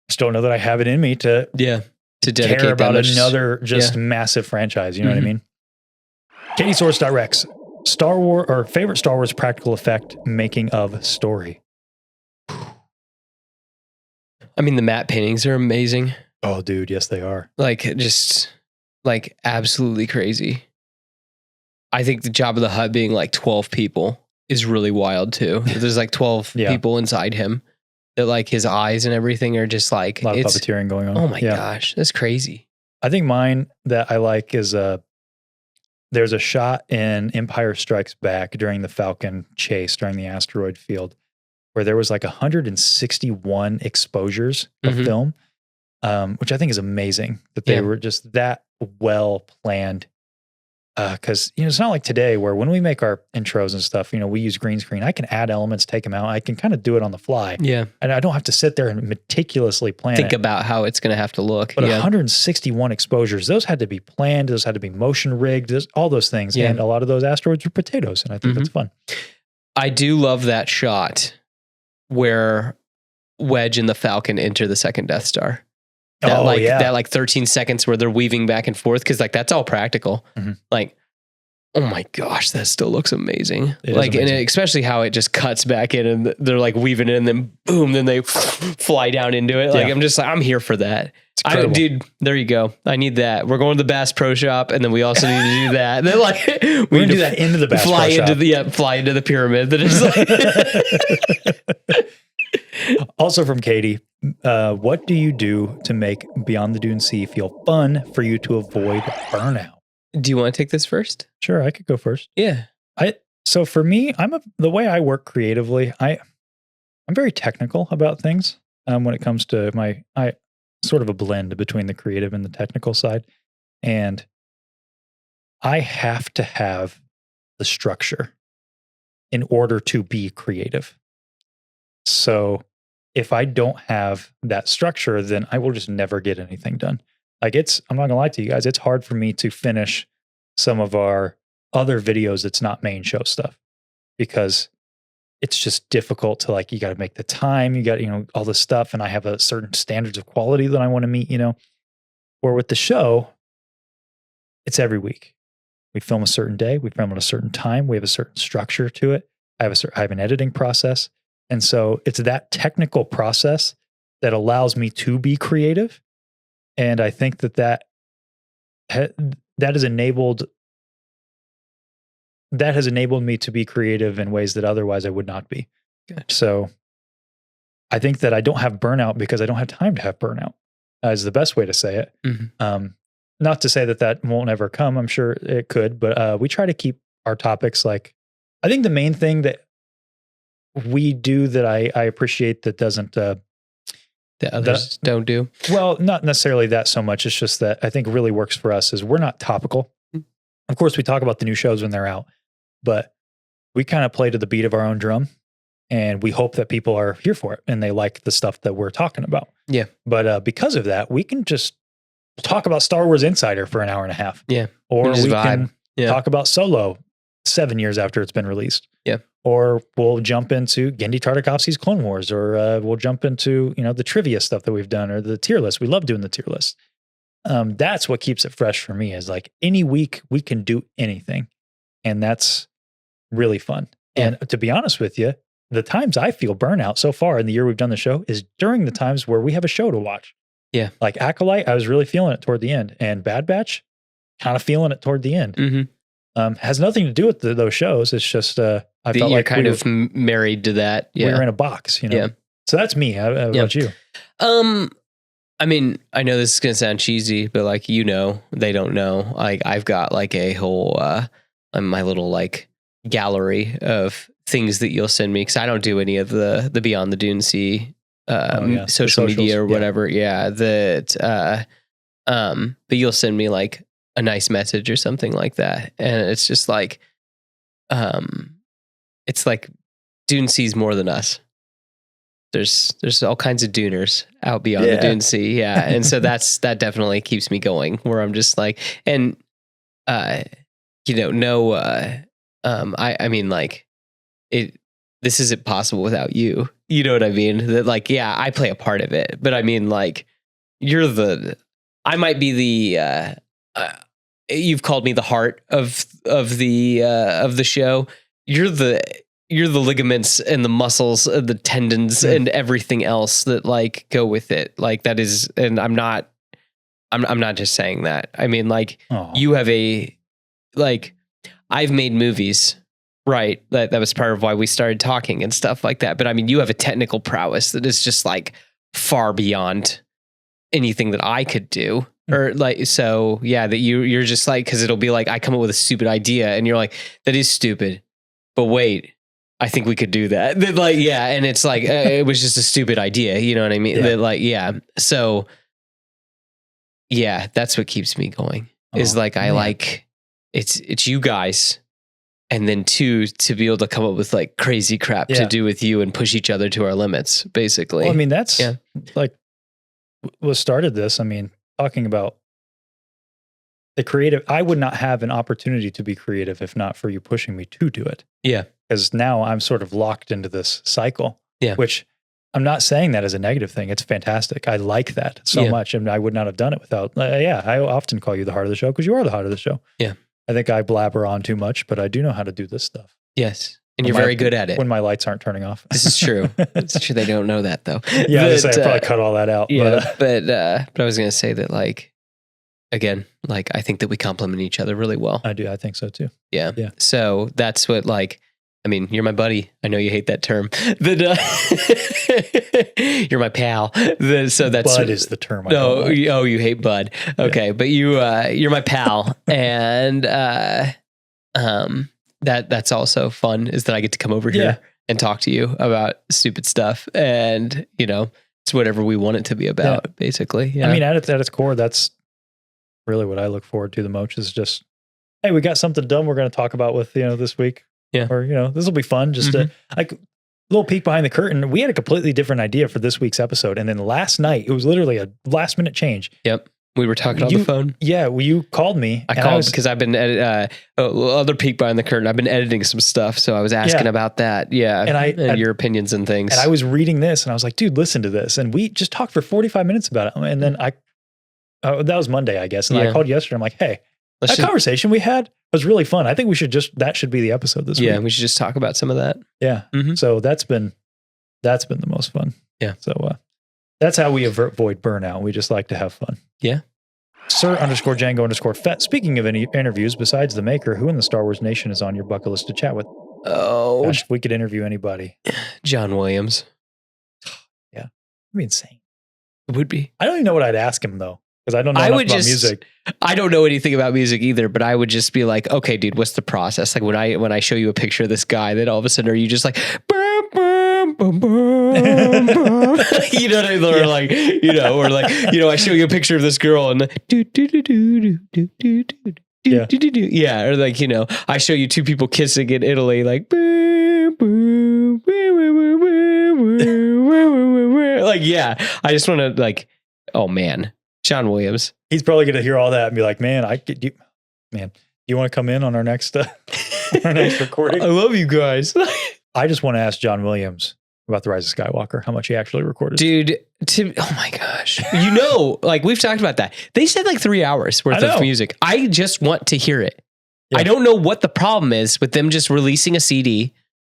just don't know that I have it in me to dedicate care about that much. another just massive franchise. You know what I mean? Katie Source Rex, Star Wars or favorite Star Wars practical effect making of story. I mean, the matte paintings are amazing. Oh, dude, yes, they are. Like just like absolutely crazy. I think the Jabba the Hutt being like 12 people is really wild too. There's like 12 people inside him that like his eyes and everything are just like a lot of puppeteering going on. Oh my gosh, that's crazy. I think mine that I like is there's a shot in Empire Strikes Back during the Falcon chase during the asteroid field where there was like 161 exposures of film, which I think is amazing that they were just that well planned. Because it's not like today where when we make our intros and stuff, we use green screen. I can add elements, take them out. I can kind of do it on the fly. Yeah, and I don't have to sit there and meticulously think about how it's going to have to look. But 161 exposures, those had to be planned. Those had to be motion rigged. All those things, and a lot of those asteroids were potatoes, and I think that's fun. I do love that shot where Wedge and the Falcon enter the second Death Star. That 13 seconds where they're weaving back and forth, because like that's all practical. Like, oh my gosh, that still looks amazing. And especially how it just cuts back in and they're like weaving it and then boom, then they fly down into it. Like I'm just like, I'm here for that. Dude, there you go. I need that. We're going to the Bass Pro Shop, and then we also need to do that. And then like we're gonna do that into the Bass Pro Shop. Fly into the pyramid. That is like Also from Katie, what do you do to make Beyond the Dune Sea feel fun for you to avoid burnout? Do you want to take this first? Sure, I could go first. Yeah. So for me, the way I work creatively, I'm very technical about things. When it comes to I sort of a blend between the creative and the technical side, and I have to have the structure in order to be creative. So if I don't have that structure, then I will just never get anything done. Like I'm not gonna lie to you guys, it's hard for me to finish some of our other videos that's not main show stuff, because it's just difficult to you got to make the time, you got, all this stuff. And I have a certain standards of quality that I want to meet, or with the show, it's every week. We film a certain day, we film at a certain time, we have a certain structure to it. I have an editing process. And so it's that technical process that allows me to be creative. And I think that has enabled me to be creative in ways that otherwise I would not be. Gotcha. So I think that I don't have burnout because I don't have time to have burnout, is the best way to say it. Not to say that won't ever come. I'm sure it could, but we try to keep our topics I think the main thing that we do that I appreciate that doesn't that others don't do. Well, not necessarily that so much. It's just that I think really works for us is we're not topical. Of course, we talk about the new shows when they're out, but we kind of play to the beat of our own drum, and we hope that people are here for it and they like the stuff that we're talking about. Yeah. But because of that, we can just talk about Star Wars Insider for an hour and a half. Yeah. Or we can talk about Solo 7 years after it's been released. Yeah. Or we'll jump into Gendy Tartakovsky's Clone Wars, or we'll jump into, the trivia stuff that we've done, or the tier list. We love doing the tier list. That's what keeps it fresh for me, is any week we can do anything. And that's really fun. Yeah. And to be honest with you, the times I feel burnout so far in the year we've done the show is during the times where we have a show to watch. Yeah. Like Acolyte, I was really feeling it toward the end, and Bad Batch, kind of feeling it toward the end. Has nothing to do with those shows. It's just, I felt like kind of married to that. Yeah. We were in a box, Yeah. So that's me. How about you? I mean, I know this is going to sound cheesy, but they don't know. I've got a whole, my little gallery of things that you'll send me, because I don't do any of the Beyond the Dune Sea social media or whatever. Yeah. But you'll send me a nice message or something like that. And it's just it's like Dune sees more than us. There's all kinds of Duners out beyond the Dune Sea. Yeah. And so that definitely keeps me going, where I'm just like, and, I mean, like this isn't possible without you. You know what I mean? That like, yeah, I play a part of it, but I mean, like, I might be you've called me the heart of the show. You're the ligaments and the muscles and the tendons and everything else that like go with it. Like that is, and I'm not just saying that. I mean, like you have I've made movies, right? That was part of why we started talking and stuff like that. But I mean, you have a technical prowess that is just like far beyond anything that I could do. Or like, so yeah, that you're just like, cause it'll be like, I come up with a stupid idea and you're like, that is stupid, but wait, I think we could do that. That like, yeah. And it's like, it was just a stupid idea. You know what I mean? Yeah. That like, yeah. So yeah, that's what keeps me going is like, I like, it's you guys. And then two, to be able to come up with like crazy crap to do with you and push each other to our limits, basically. Well, I mean, that's like what started this. I mean, talking about the creative, I would not have an opportunity to be creative if not for you pushing me to do it. Yeah. Because now I'm sort of locked into this cycle, which I'm not saying that as a negative thing. It's fantastic. I like that so much. And I would not have done it without, I often call you the heart of the show because you are the heart of the show. Yeah. I think I blabber on too much, but I do know how to do this stuff. Yes. And you're very good at it. When my lights aren't turning off. This is true. It's true. They don't know that though. Yeah, I probably cut all that out. Yeah, but I was going to say that like, again, like I think that we complement each other really well. I do. I think so too. Yeah. Yeah. So that's what like, I mean, you're my buddy. I know you hate that term. You're my pal. So that's bud is the term. You hate bud. Okay. Yeah. But you're my pal. And, that's also fun is that I get to come over here and talk to you about stupid stuff. And, it's whatever we want it to be about, basically. Yeah. I mean, at its core, that's really what I look forward to the most is just, hey, we got something dumb we're going to talk about with, this week. Yeah. Or, this will be fun. Just a little peek behind the curtain. We had a completely different idea for this week's episode. And then last night, it was literally a last minute change. Yep. We were talking on the phone. Yeah. Well, you called me. I called because I've been, other peek behind the curtain. I've been editing some stuff. So I was asking about that. Yeah. And your opinions and things. And I was reading this and I was like, dude, listen to this. And we just talked for 45 minutes about it. And then that was Monday, I guess. And I called yesterday. I'm like, hey, conversation we had was really fun. I think that should be the episode this week. Yeah, we should just talk about some of that. Yeah. Mm-hmm. So that's been the most fun. Yeah. So that's how we avoid burnout. We just like to have fun. Yeah. Sir_Django_Fett. Speaking of any interviews, besides the maker, who in the Star Wars Nation is on your bucket list to chat with? Oh, gosh, if we could interview anybody. John Williams. Yeah. It'd be insane. It would be. I don't even know what I'd ask him though. Because I don't know enough about music. I don't know anything about music either, but I would just be like, okay, dude, what's the process? Like when I show you a picture of this guy, then all of a sudden are you just like, boom, boom, boom, boom, boom. You know what I mean? Or like, or like, I show you a picture of this girl and do do do do do do do do. Yeah, or like, I show you two people kissing in Italy, like boom, boom, boom, boom, boom, boom. Like, yeah, I just want to like, oh man. John Williams. He's probably going to hear all that and be like, man, you want to come in on our next recording? I love you guys. I just want to ask John Williams about The Rise of Skywalker, how much he actually recorded. Dude, oh my gosh. Like we've talked about that. They said like 3 hours worth of music. I just want to hear it. Yeah. I don't know what the problem is with them just releasing a CD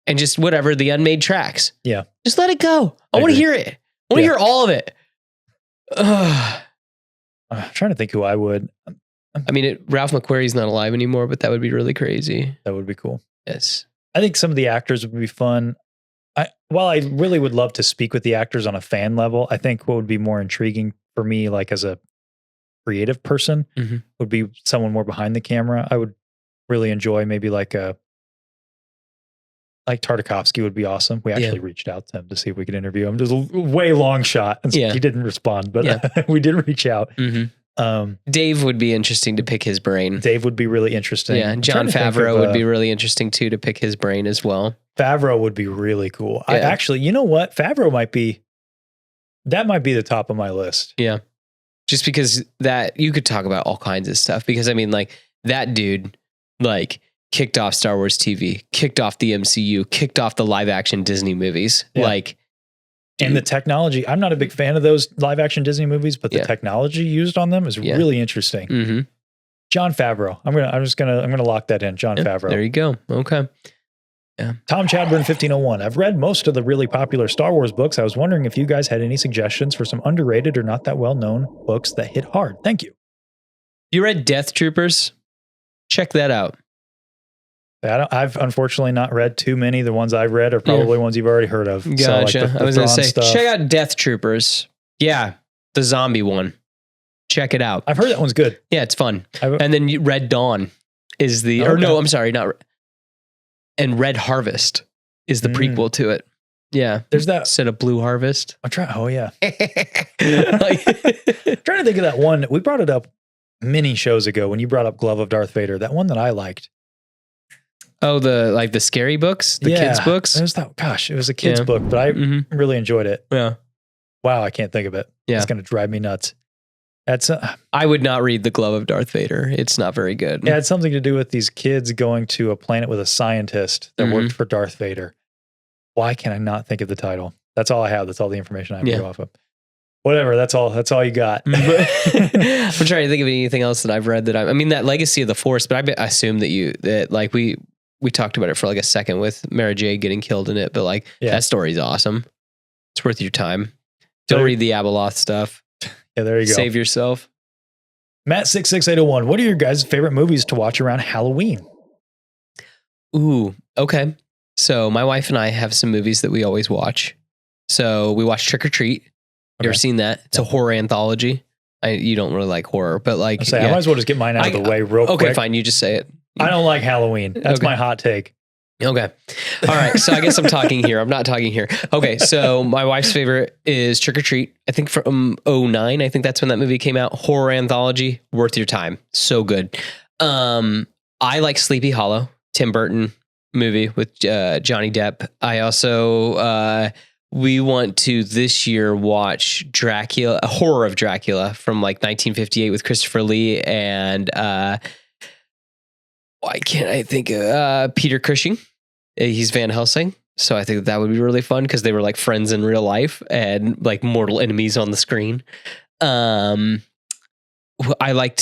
and just whatever, the unmade tracks. Yeah. Just let it go. I want to hear it. I want to hear all of it. I'm trying to think who I would. I mean, Ralph McQuarrie's not alive anymore, but that would be really crazy. That would be cool. Yes. I think some of the actors would be fun. While I really would love to speak with the actors on a fan level, I think what would be more intriguing for me, like as a creative person, would be someone more behind the camera. I would really enjoy maybe like Tartakovsky would be awesome. We actually reached out to him to see if we could interview him. It was a way long shot. And he didn't respond, but we did reach out. Dave would be interesting to pick his brain. Dave would be really interesting. Yeah, Jon Favreau would be really interesting too to pick his brain as well. Favreau would be really cool. Yeah. I actually, you know what? Favreau might be the top of my list. Yeah. Just because that you could talk about all kinds of stuff, because I mean, like, that dude, like, kicked off Star Wars TV, kicked off the MCU, kicked off the live action Disney movies. Yeah. Like, and the technology, I'm not a big fan of those live action Disney movies, but the technology used on them is really interesting. Mm-hmm. Jon Favreau. I'm gonna lock that in. Jon Favreau. There you go. Okay. Yeah. Tom Chadburn 1501. I've read most of the really popular Star Wars books. I was wondering if you guys had any suggestions for some underrated or not that well known books that hit hard. Thank you. You read Death Troopers? Check that out. I've unfortunately not read too many. The ones I've read are probably ones you've already heard of. Gotcha. So, like I was going to say, stuff. check out Death Troopers. Yeah. The zombie one. Check it out. I've heard that one's good. Yeah, it's fun. And then Red Dawn is the, or no, I'm sorry, not. And Red Harvest is the prequel to it. Yeah. There's that. Instead of Blue Harvest. I'm trying. Oh, yeah. Trying to think of that one. We brought it up many shows ago when you brought up Glove of Darth Vader. That one that I liked. Oh, the scary books? The kids' books? It was a kid's book, but I really enjoyed it. Yeah. Wow, I can't think of it. Yeah. It's going to drive me nuts. I would not read The Glove of Darth Vader. It's not very good. It had something to do with these kids going to a planet with a scientist that worked for Darth Vader. Why can I not think of the title? That's all I have. That's all the information I have to go off of. Whatever. That's all you got. I'm trying to think of anything else that I've read that I mean, that Legacy of the Force, but I assume that like we talked about it for like a second with Mara Jade getting killed in it, but like that story's awesome. It's worth your time. Don't read the Abeloth stuff. Yeah, there you go. Save yourself. Matt66801, what are your guys' favorite movies to watch around Halloween? Ooh, okay. So my wife and I have some movies that we always watch. So we watch Trick or Treat. You ever seen that? It's a horror anthology. You don't really like horror, but like... I might as well just get mine out of the way real quick. Okay, fine. You just say it. I don't like Halloween. That's my hot take. Okay. All right. So I guess I'm talking here. I'm not talking here. Okay. So my wife's favorite is Trick or Treat. I think from 2009. I think that's when that movie came out. Horror anthology. Worth your time. So good. I like Sleepy Hollow. Tim Burton movie with Johnny Depp. I also, we want to this year watch Dracula, a Horror of Dracula from like 1958 with Christopher Lee and, why can't I think of Peter Cushing? He's Van Helsing. So I think that would be really fun because they were like friends in real life and like mortal enemies on the screen. I like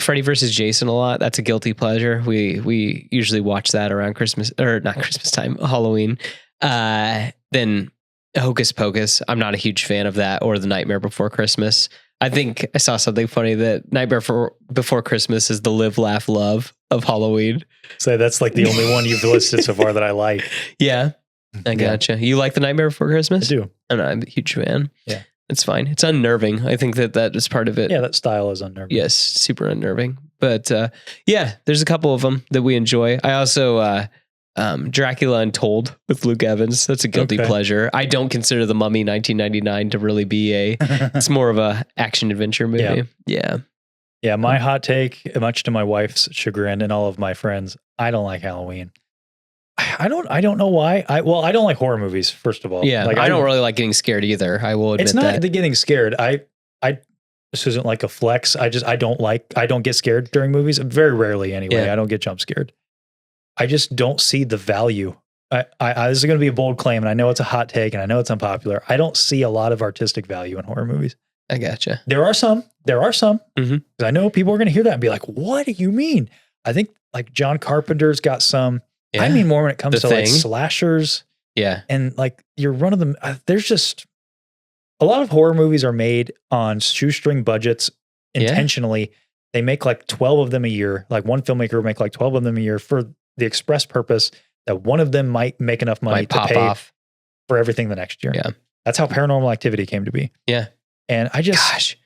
Freddy versus Jason a lot. That's a guilty pleasure. We usually watch that around Christmas, or not Christmas time, Halloween. Then Hocus Pocus. I'm not a huge fan of that, or The Nightmare Before Christmas. I think I saw something funny that Nightmare Before Christmas is the live, laugh, love of Halloween. So that's like the only one you've listed so far that I like. Yeah. I gotcha. You like The Nightmare Before Christmas? I do. I'm a huge fan. Yeah. It's fine. It's unnerving. I think that is part of it. Yeah, that style is unnerving. Yes, super unnerving. But yeah, there's a couple of them that we enjoy. I also... Dracula Untold with Luke Evans. That's a guilty pleasure. I don't consider The Mummy 1999 to really be it's more of a action adventure movie. Yeah. My hot take, much to my wife's chagrin and all of my friends, I don't like Halloween. I don't know why. I don't like horror movies, first of all. Yeah. Like I don't really like getting scared either. I will admit it's not that. the getting scared. This isn't like a flex. I don't get scared during movies. Very rarely anyway. Yeah. I don't get jump scared. I just don't see the value. This is going to be a bold claim, and I know it's a hot take, and I know it's unpopular. I don't see a lot of artistic value in horror movies. I gotcha. There are some. Mm-hmm. I know people are going to hear that and be like, "What do you mean?" I think like John Carpenter's got some. Yeah. I mean more when it comes to like slashers. Yeah, and like you're one of them. There's just a lot of horror movies are made on shoestring budgets intentionally. Yeah. They make like 12 of them a year. Like one filmmaker will make like 12 of them a year for the express purpose that one of them might make enough money to pay off for everything the next year. Yeah. That's how Paranormal Activity came to be. Yeah. And I just...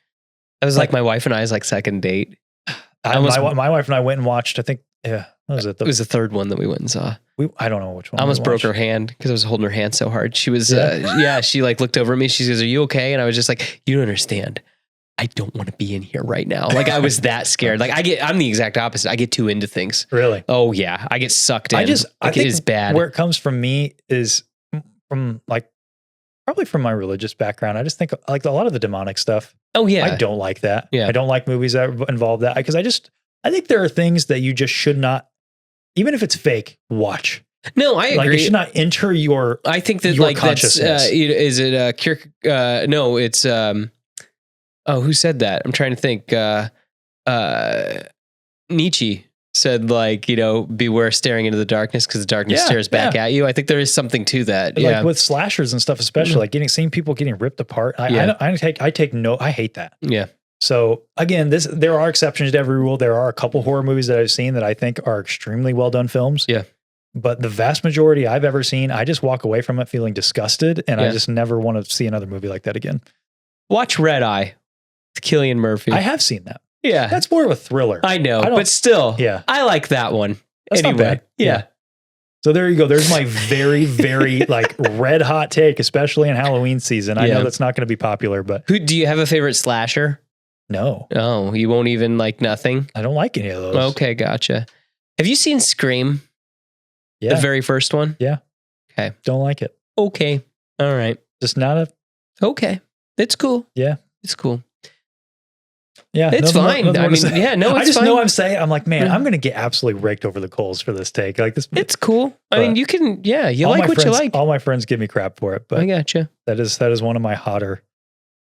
that was like my wife and I's like second date. My wife and I went and watched, I think, what was it? It was the third one that we went and saw. I don't know which one. I almost broke her hand because I was holding her hand so hard. She was, she like looked over at me. She goes, "Are you okay?" And I was just like, "You don't understand. I don't want to be in here right now. Like I was that scared. Like I'm the exact opposite. I get too into things. Really? Oh yeah. I get sucked in. I think it is bad. Where it comes from me is from like, probably from my religious background. I just think like a lot of the demonic stuff. Oh yeah. I don't like that. Yeah. I don't like movies that involve that because I think there are things that you just should not, even if it's fake, watch. No, I agree. Like it should not enter your. I think that your like that's is it Kierkegaard? No, it's who said that? I'm trying to think. Nietzsche said like, beware staring into the darkness because the darkness stares back at you. I think there is something to that. Like with slashers and stuff, especially like seeing people getting ripped apart. I hate that. Yeah. So again, there are exceptions to every rule. There are a couple horror movies that I've seen that I think are extremely well done films. Yeah. But the vast majority I've ever seen, I just walk away from it feeling disgusted, and I just never want to see another movie like that again. Watch Red Eye with Cillian Murphy. I have seen that. Yeah. That's more of a thriller. I know, but still, I like that one. That's not bad. Yeah. So there you go. There's my very, very like red hot take, especially in Halloween season. I know that's not going to be popular, but do you have a favorite slasher? No. Oh, you won't even like nothing? I don't like any of those. Okay, gotcha. Have you seen Scream? Yeah. The very first one? Yeah. Okay. Don't like it. Okay. All right. Just not a... Okay. It's cool. Yeah. It's cool. Yeah. It's fine. I mean, yeah, no, it's I just fine. know I'm like, man, I'm going to get absolutely raked over the coals for this take. Like this. It's cool. I mean, you can, you like what you like. All my friends give me crap for it, but I gotcha. That is one of my hotter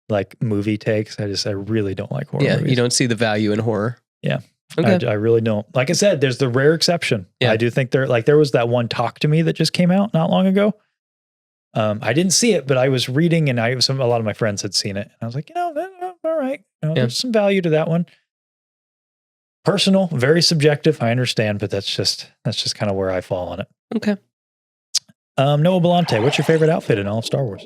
like movie takes. I really don't like horror movies. You don't see the value in horror. Yeah. Okay. I really don't. Like I said, there's the rare exception. Yeah. I do think there was that one Talk to Me that just came out not long ago. I didn't see it, but I was reading and a lot of my friends had seen it. And I was like, all right. There's some value to that one. Personal, very subjective. I understand, but that's just kind of where I fall on it. Okay. Noah Belante, what's your favorite outfit in all of Star Wars?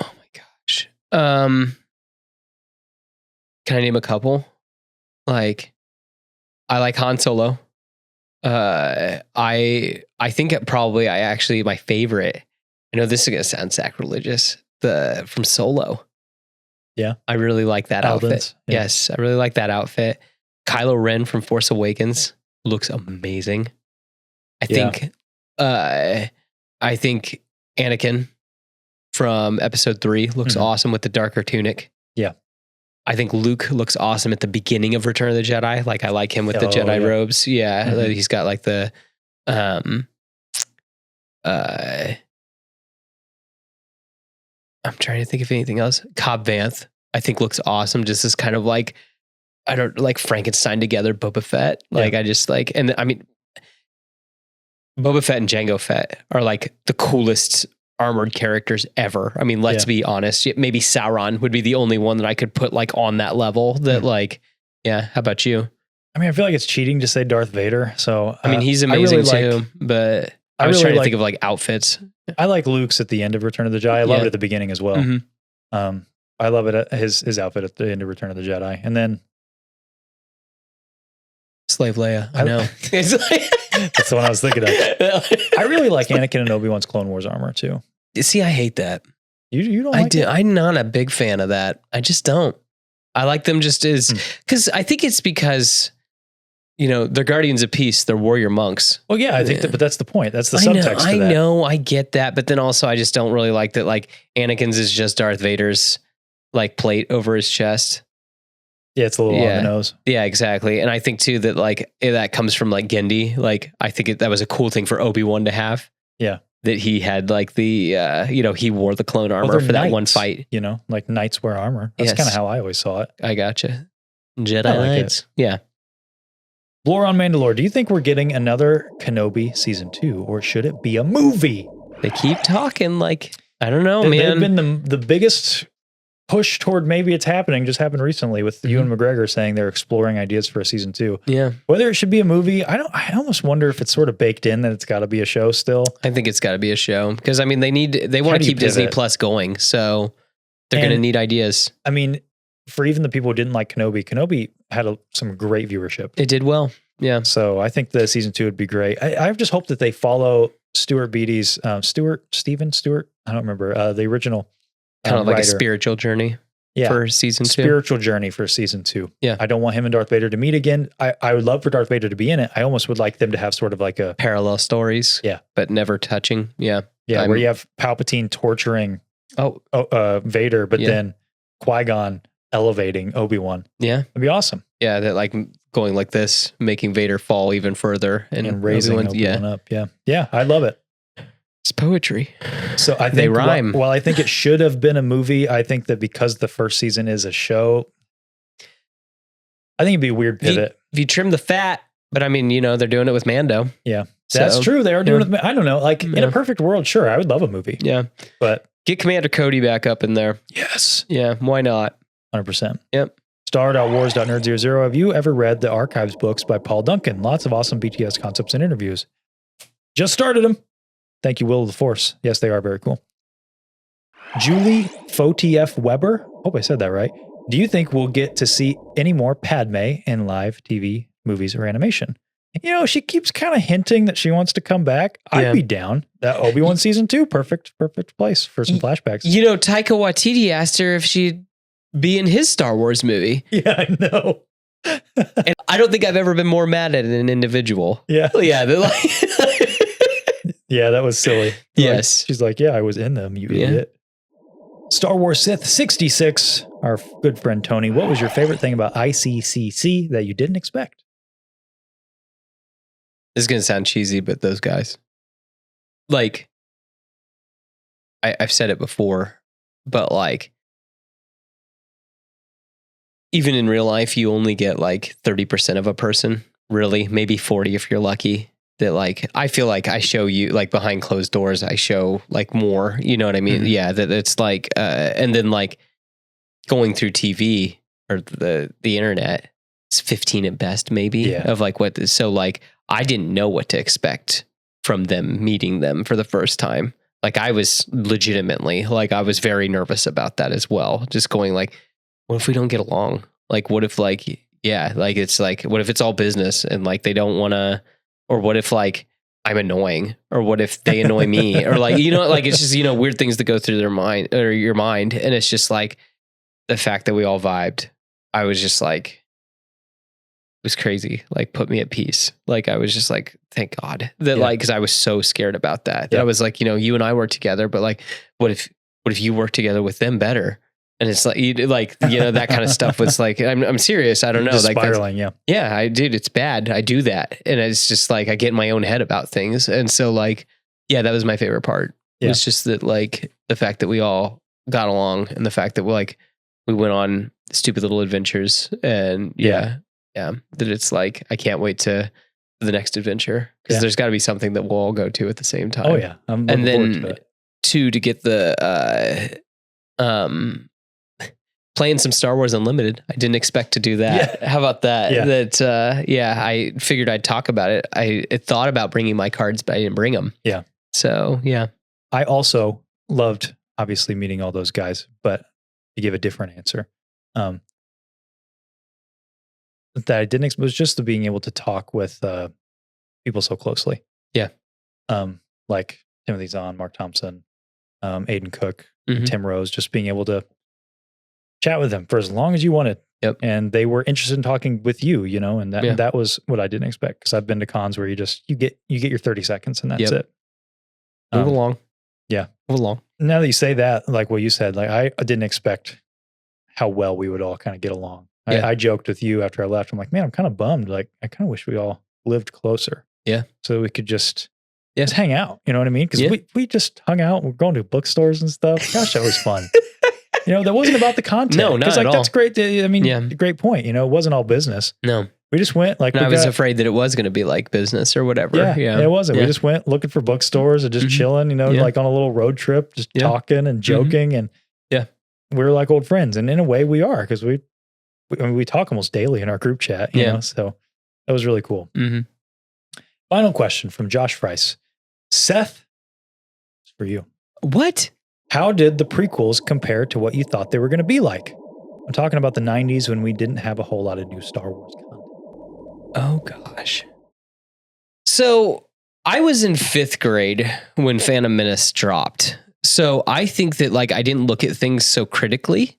Oh my gosh. Can I name a couple? Like, I like Han Solo. I think my favorite. I know this is gonna sound sacrilegious. From Solo. Yeah, I really like that outfit. Yeah. Yes, I really like that outfit. Kylo Ren from Force Awakens looks amazing. I think Anakin from Episode 3 looks awesome with the darker tunic. Yeah. I think Luke looks awesome at the beginning of Return of the Jedi. Like I like him with the Jedi robes. Yeah. He's got like the I'm trying to think of anything else. Cobb Vanth, I think looks awesome. Just as kind of like, I don't like Frankenstein together, Boba Fett. Like I just like, and I mean, Boba Fett and Jango Fett are like the coolest armored characters ever. I mean, let's be honest. Maybe Sauron would be the only one that I could put like on that level that like, how about you? I mean, I feel like it's cheating to say Darth Vader. So, I mean, he's amazing too, but I was trying to think of like outfits. I like Luke's at the end of Return of the Jedi. I love it at the beginning as well. Mm-hmm. I love it at his outfit at the end of Return of the Jedi. And then Slave Leia. I know. That's the one I was thinking of. I really like Anakin and Obi-Wan's Clone Wars armor too. See, I hate that. You don't like it? I'm not a big fan of that. I just don't. I like them just as, because I think it's because, they're guardians of peace. They're warrior monks. Well, yeah, I think but that's the point. That's the subtext I to that. know, I get that. But then also I just don't really like that. Like Anakin's is just Darth Vader's like plate over his chest. Yeah, it's a little on the nose. Yeah, exactly. And I think too that like that comes from like Gendy. Like I think that was a cool thing for Obi-Wan to have. Yeah. That he had like the, he wore the clone armor for that one fight. Like knights wear armor. That's kind of how I always saw it. I gotcha. Jedi Knights. Yeah. Lore on Mandalore. Do you think we're getting another Kenobi season 2 or should it be a movie? They keep talking like, I don't know, man. They've been the biggest push toward maybe it's happening. Just happened recently with Ewan McGregor saying they're exploring ideas for a season 2. Yeah. Whether it should be a movie, I almost wonder if it's sort of baked in that it's got to be a show still. I think it's got to be a show because I mean they want to keep Disney Plus going, so they're going to need ideas. I mean, for even the people who didn't like Kenobi had some great viewership. It did well. Yeah. So I think the season 2 would be great. I just hope that they follow Stuart Beatty's Steven Stewart. I don't remember the original Kind of like a writer. spiritual journey Yeah. for season 2. Spiritual journey for season 2. Yeah. I don't want him and Darth Vader to meet again. I would love for Darth Vader to be in it. I almost would like them to have sort of like a Parallel stories. Yeah. But never touching. Yeah. where you have Palpatine torturing Vader, but then Qui-Gon elevating Obi-Wan. Yeah. It'd be awesome. Yeah. That like going like this, making Vader fall even further And raising Obi-Wan up. Yeah. Yeah. I love it. It's poetry. So I think they rhyme. Well, I think it should have been a movie. I think that because the first season is a show, I think it'd be a weird pivot. If you trim the fat, but I mean, they're doing it with Mando. Yeah. That's true. They are doing it. I don't know. Like in a perfect world, sure, I would love a movie. Yeah. But get Commander Cody back up in there. Yes. Yeah. Why not? 100%. Yep. Star.wars.nerd00. Have you ever read the archives books by Paul Duncan? Lots of awesome BTS concepts and interviews. Just started them. Thank you, Will of the Force. Yes, they are very cool. Julie Fotieff Weber. Hope I said that right. Do you think we'll get to see any more Padme in live TV, movies, or animation? She keeps kind of hinting that she wants to come back. I'd be down. That Obi-Wan season 2, perfect place for some flashbacks. Taika Waititi asked her if she'd be in his Star Wars movie. Yeah, I know. And I don't think I've ever been more mad at an individual. Yeah. Yeah. They're like, yeah, that was silly. Yes. She's like, yeah, I was in them, you idiot. Star Wars Sith 66, our good friend Tony. What was your favorite thing about ICCC that you didn't expect? This is going to sound cheesy, but those guys. Like, I've said it before, but like, even in real life, you only get like 30% of a person, really, maybe 40 if you're lucky. That like, I feel like I show you like behind closed doors, I show like more, you know what I mean? Mm-hmm. Yeah. That it's like, and then like going through TV or the internet, it's 15 at best, maybe of like what, so like, I didn't know what to expect from them meeting them for the first time. Like I was legitimately like, I was very nervous about that as well. Just going like, what if we don't get along? Like, what if like, like it's like, what if it's all business and like, they don't want to, or what if like I'm annoying, or what if they annoy me, or like, like it's just, weird things that go through their mind or your mind. And it's just like the fact that we all vibed. I was just like, it was crazy. Like put me at peace. Like I was just like, thank God that like, cause I was so scared about that. I was like, you and I work together, but like, what if you work together with them better? And it's like, that kind of stuff was like, I'm serious. I don't know. Just like spiraling. Yeah, I did. It's bad. I do that. And it's just like, I get in my own head about things. And so like, that was my favorite part. It was just that like the fact that we all got along and the fact that we went on stupid little adventures and that it's like, I can't wait to the next adventure because there's gotta be something that we'll all go to at the same time. Oh yeah. I'm looking forward to it. To get the, playing some Star Wars Unlimited. I didn't expect to do that. How about that? I figured I'd talk about it. I thought about bringing my cards, but I didn't bring them. Yeah. So, I also loved, obviously, meeting all those guys, but to give a different answer, that I didn't expect was just the being able to talk with people so closely. Yeah. Like Timothy Zahn, Mark Thompson, Aiden Cook, Tim Rose, just being able to chat with them for as long as you wanted. Yep. And they were interested in talking with you, and that was what I didn't expect. Cause I've been to cons where you get your 30 seconds and that's it. Move along. Yeah. Move along. Now that you say that, like what you said, like I didn't expect how well we would all kind of get along. I joked with you after I left. I'm like, man, I'm kind of bummed. Like I kind of wish we all lived closer. Yeah. So we could just hang out. You know what I mean? Cause we just hung out. We're going to bookstores and stuff. Gosh, that was fun. That wasn't about the content. No, not at all. That's great. I mean, great point. It wasn't all business. No. We just went like, I was afraid that it was going to be like business or whatever. Yeah. It wasn't. We just went looking for bookstores and just chilling, like on a little road trip, just talking and joking. And we were like old friends. And in a way we are, because we talk almost daily in our group chat, you know, so that was really cool. Final question from Josh Frice. Seth, it's for you. What? How did the prequels compare to what you thought they were going to be like? I'm talking about the 90s when we didn't have a whole lot of new Star Wars content. Oh, gosh. So I was in 5th grade when Phantom Menace dropped. So So I think that like I didn't look at things so critically,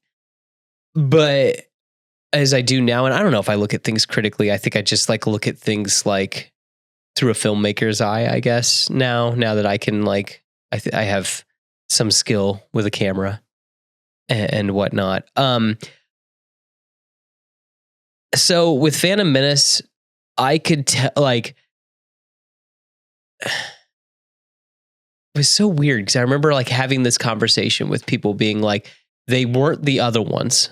but as I do now, and I don't know if I look at things critically, I think I just like look at things like through a filmmaker's eye, I guess, now that I can like, I have some skill with a camera and whatnot. So with Phantom Menace, I could tell like, it was so weird because I remember like having this conversation with people being like, they weren't the other ones,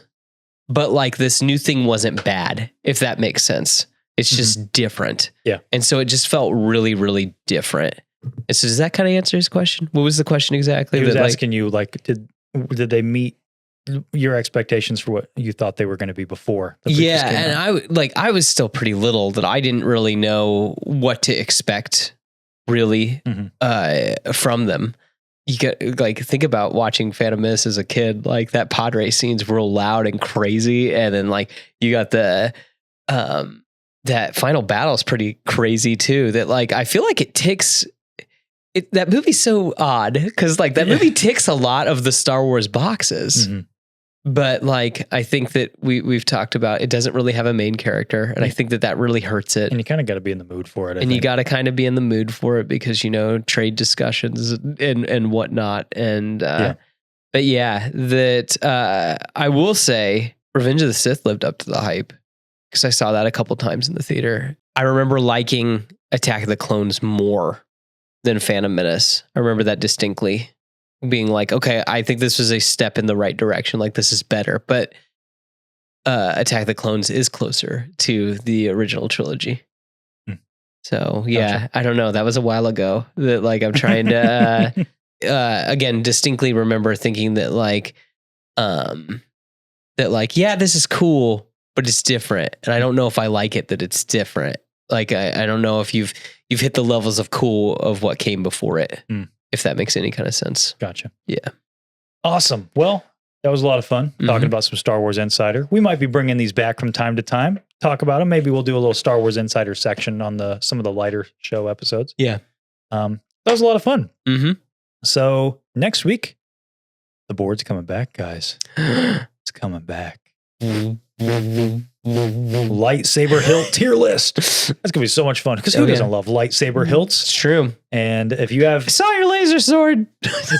but like this new thing wasn't bad, if that makes sense. It's just different. Yeah. And so it just felt really, really different. And so does that kind of answer his question? What was the question exactly? He was That, like, asking you, like, did they meet your expectations for what you thought they were going to be before? Yeah, and I was still pretty little that I didn't really know what to expect really from them. You get like think about watching Phantom Menace as a kid, like that pod race scene's real loud and crazy, and then like you got the that final battle is pretty crazy too. That like I feel like it ticks. That movie's so odd because like that movie ticks a lot of the Star Wars boxes. But like, I think that we've talked about, it doesn't really have a main character. And I think that really hurts it. And you kind of got to be in the mood for it. And you got to kind of be in the mood for it because, you know, trade discussions and whatnot. And, but yeah, that I will say Revenge of the Sith lived up to the hype because I saw that a couple times in the theater. I remember liking Attack of the Clones more than Phantom Menace. I remember that distinctly. Being like, okay, I think this was a step in the right direction. Like this is better, but Attack of the Clones is closer to the original trilogy. So yeah, gotcha. I don't know. That was a while ago. That like I'm trying to again distinctly remember thinking that like yeah, this is cool, but it's different, and I don't know if I like it that it's different. Like I don't know if you've hit the levels of cool of what came before it. If that makes any kind of sense. Gotcha. Yeah. Awesome. Well, that was a lot of fun talking about some Star Wars Insider. We might be bringing these back from time to time, talk about them. Maybe we'll do a little Star Wars Insider section on some of the lighter show episodes. Yeah. That was a lot of fun. So next week, the board's coming back, guys. It's coming back. Lightsaber hilt tier list. That's gonna be so much fun because who doesn't love lightsaber hilts? It's true. And if you have, I saw your laser sword.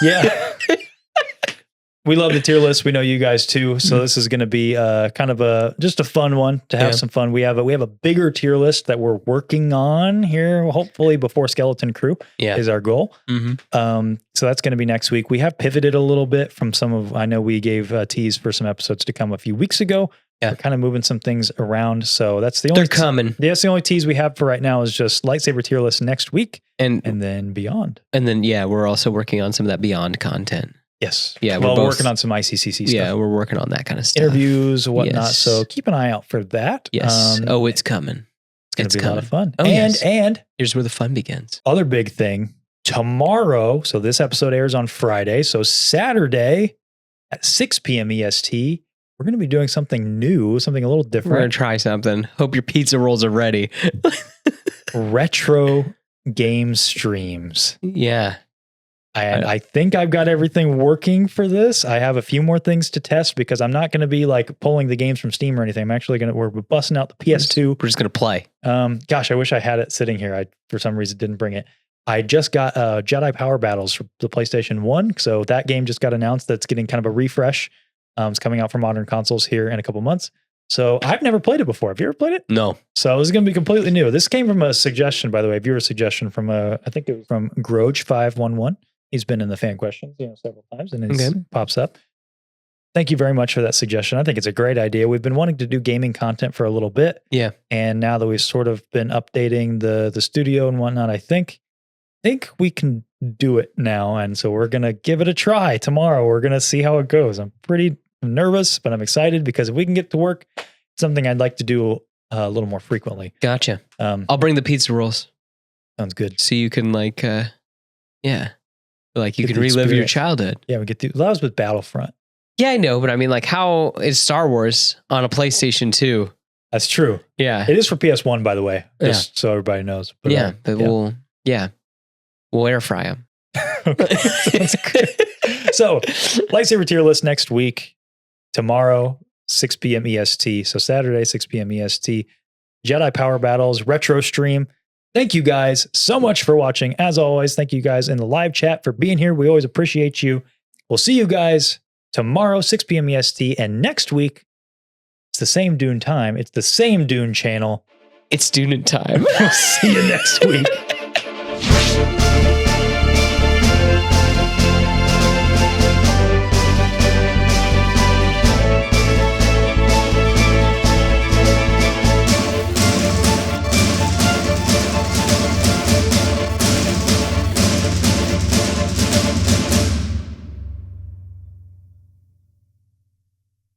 Yeah, we love the tier list. We know you guys too. So this is going to be kind of just a fun one to have some fun. We have a bigger tier list that we're working on here. Hopefully before Skeleton Crew is our goal. So that's going to be next week. We have pivoted a little bit from I know we gave a tease for some episodes to come a few weeks ago. We're kind of moving some things around. So that's the only, they're coming. That's the only tease we have for right now is just lightsaber tier list next week and then beyond. And then, we're also working on some of that beyond content. Yes. Yeah. We're working on some ICCC stuff. Yeah. We're working on that kind of stuff. Interviews and whatnot. Yes. So keep an eye out for that. Yes. It's coming. It's going to be a lot of fun. Oh, and here's where the fun begins. Other big thing tomorrow. So this episode airs on Friday. So Saturday at 6 p.m. EST, we're going to be doing something new, something a little different. We're going to try something. Hope your pizza rolls are ready. Retro game streams. Yeah. I think I've got everything working for this. I have a few more things to test because I'm not going to be like pulling the games from Steam or anything. I'm actually we're busting out the PS2. We're just going to play. Gosh, I wish I had it sitting here. I, for some reason, didn't bring it. I just got Jedi Power Battles for the PlayStation 1. So that game just got announced. That's getting kind of a refresh. It's coming out for modern consoles here in a couple months. So I've never played it before. Have you ever played it? No. So this is going to be completely new. This came from a suggestion, by the way, a viewer suggestion from I think it was from Groj511. He's been in the fan questions, several times, and it pops up. Thank you very much for that suggestion. I think it's a great idea. We've been wanting to do gaming content for a little bit. Yeah. And now that we've sort of been updating the studio and whatnot, I think we can do it now. And so we're going to give it a try tomorrow. We're going to see how it goes. I'm pretty nervous, but I'm excited because if we can get to work, it's something I'd like to do a little more frequently. Gotcha. I'll bring the pizza rolls. Sounds good. So you can you can relive your childhood. Yeah, we get to. That was with Battlefront. Yeah, I know, but I mean, like, how is Star Wars on a PlayStation 2? That's true. Yeah, it is for PS1, by the way, just so everybody knows. But we'll air fry them. Okay, sounds good. So, lightsaber tier list next week. Tomorrow, 6 p.m. EST. So Saturday, 6 p.m. EST. Jedi Power Battles retro stream. Thank you guys so much for watching. As always, thank you guys in the live chat for being here. We always appreciate you. We'll see you guys tomorrow, 6 p.m. EST. And next week, it's the same Dune time. It's the same Dune channel. It's Dune time. We'll see you next week.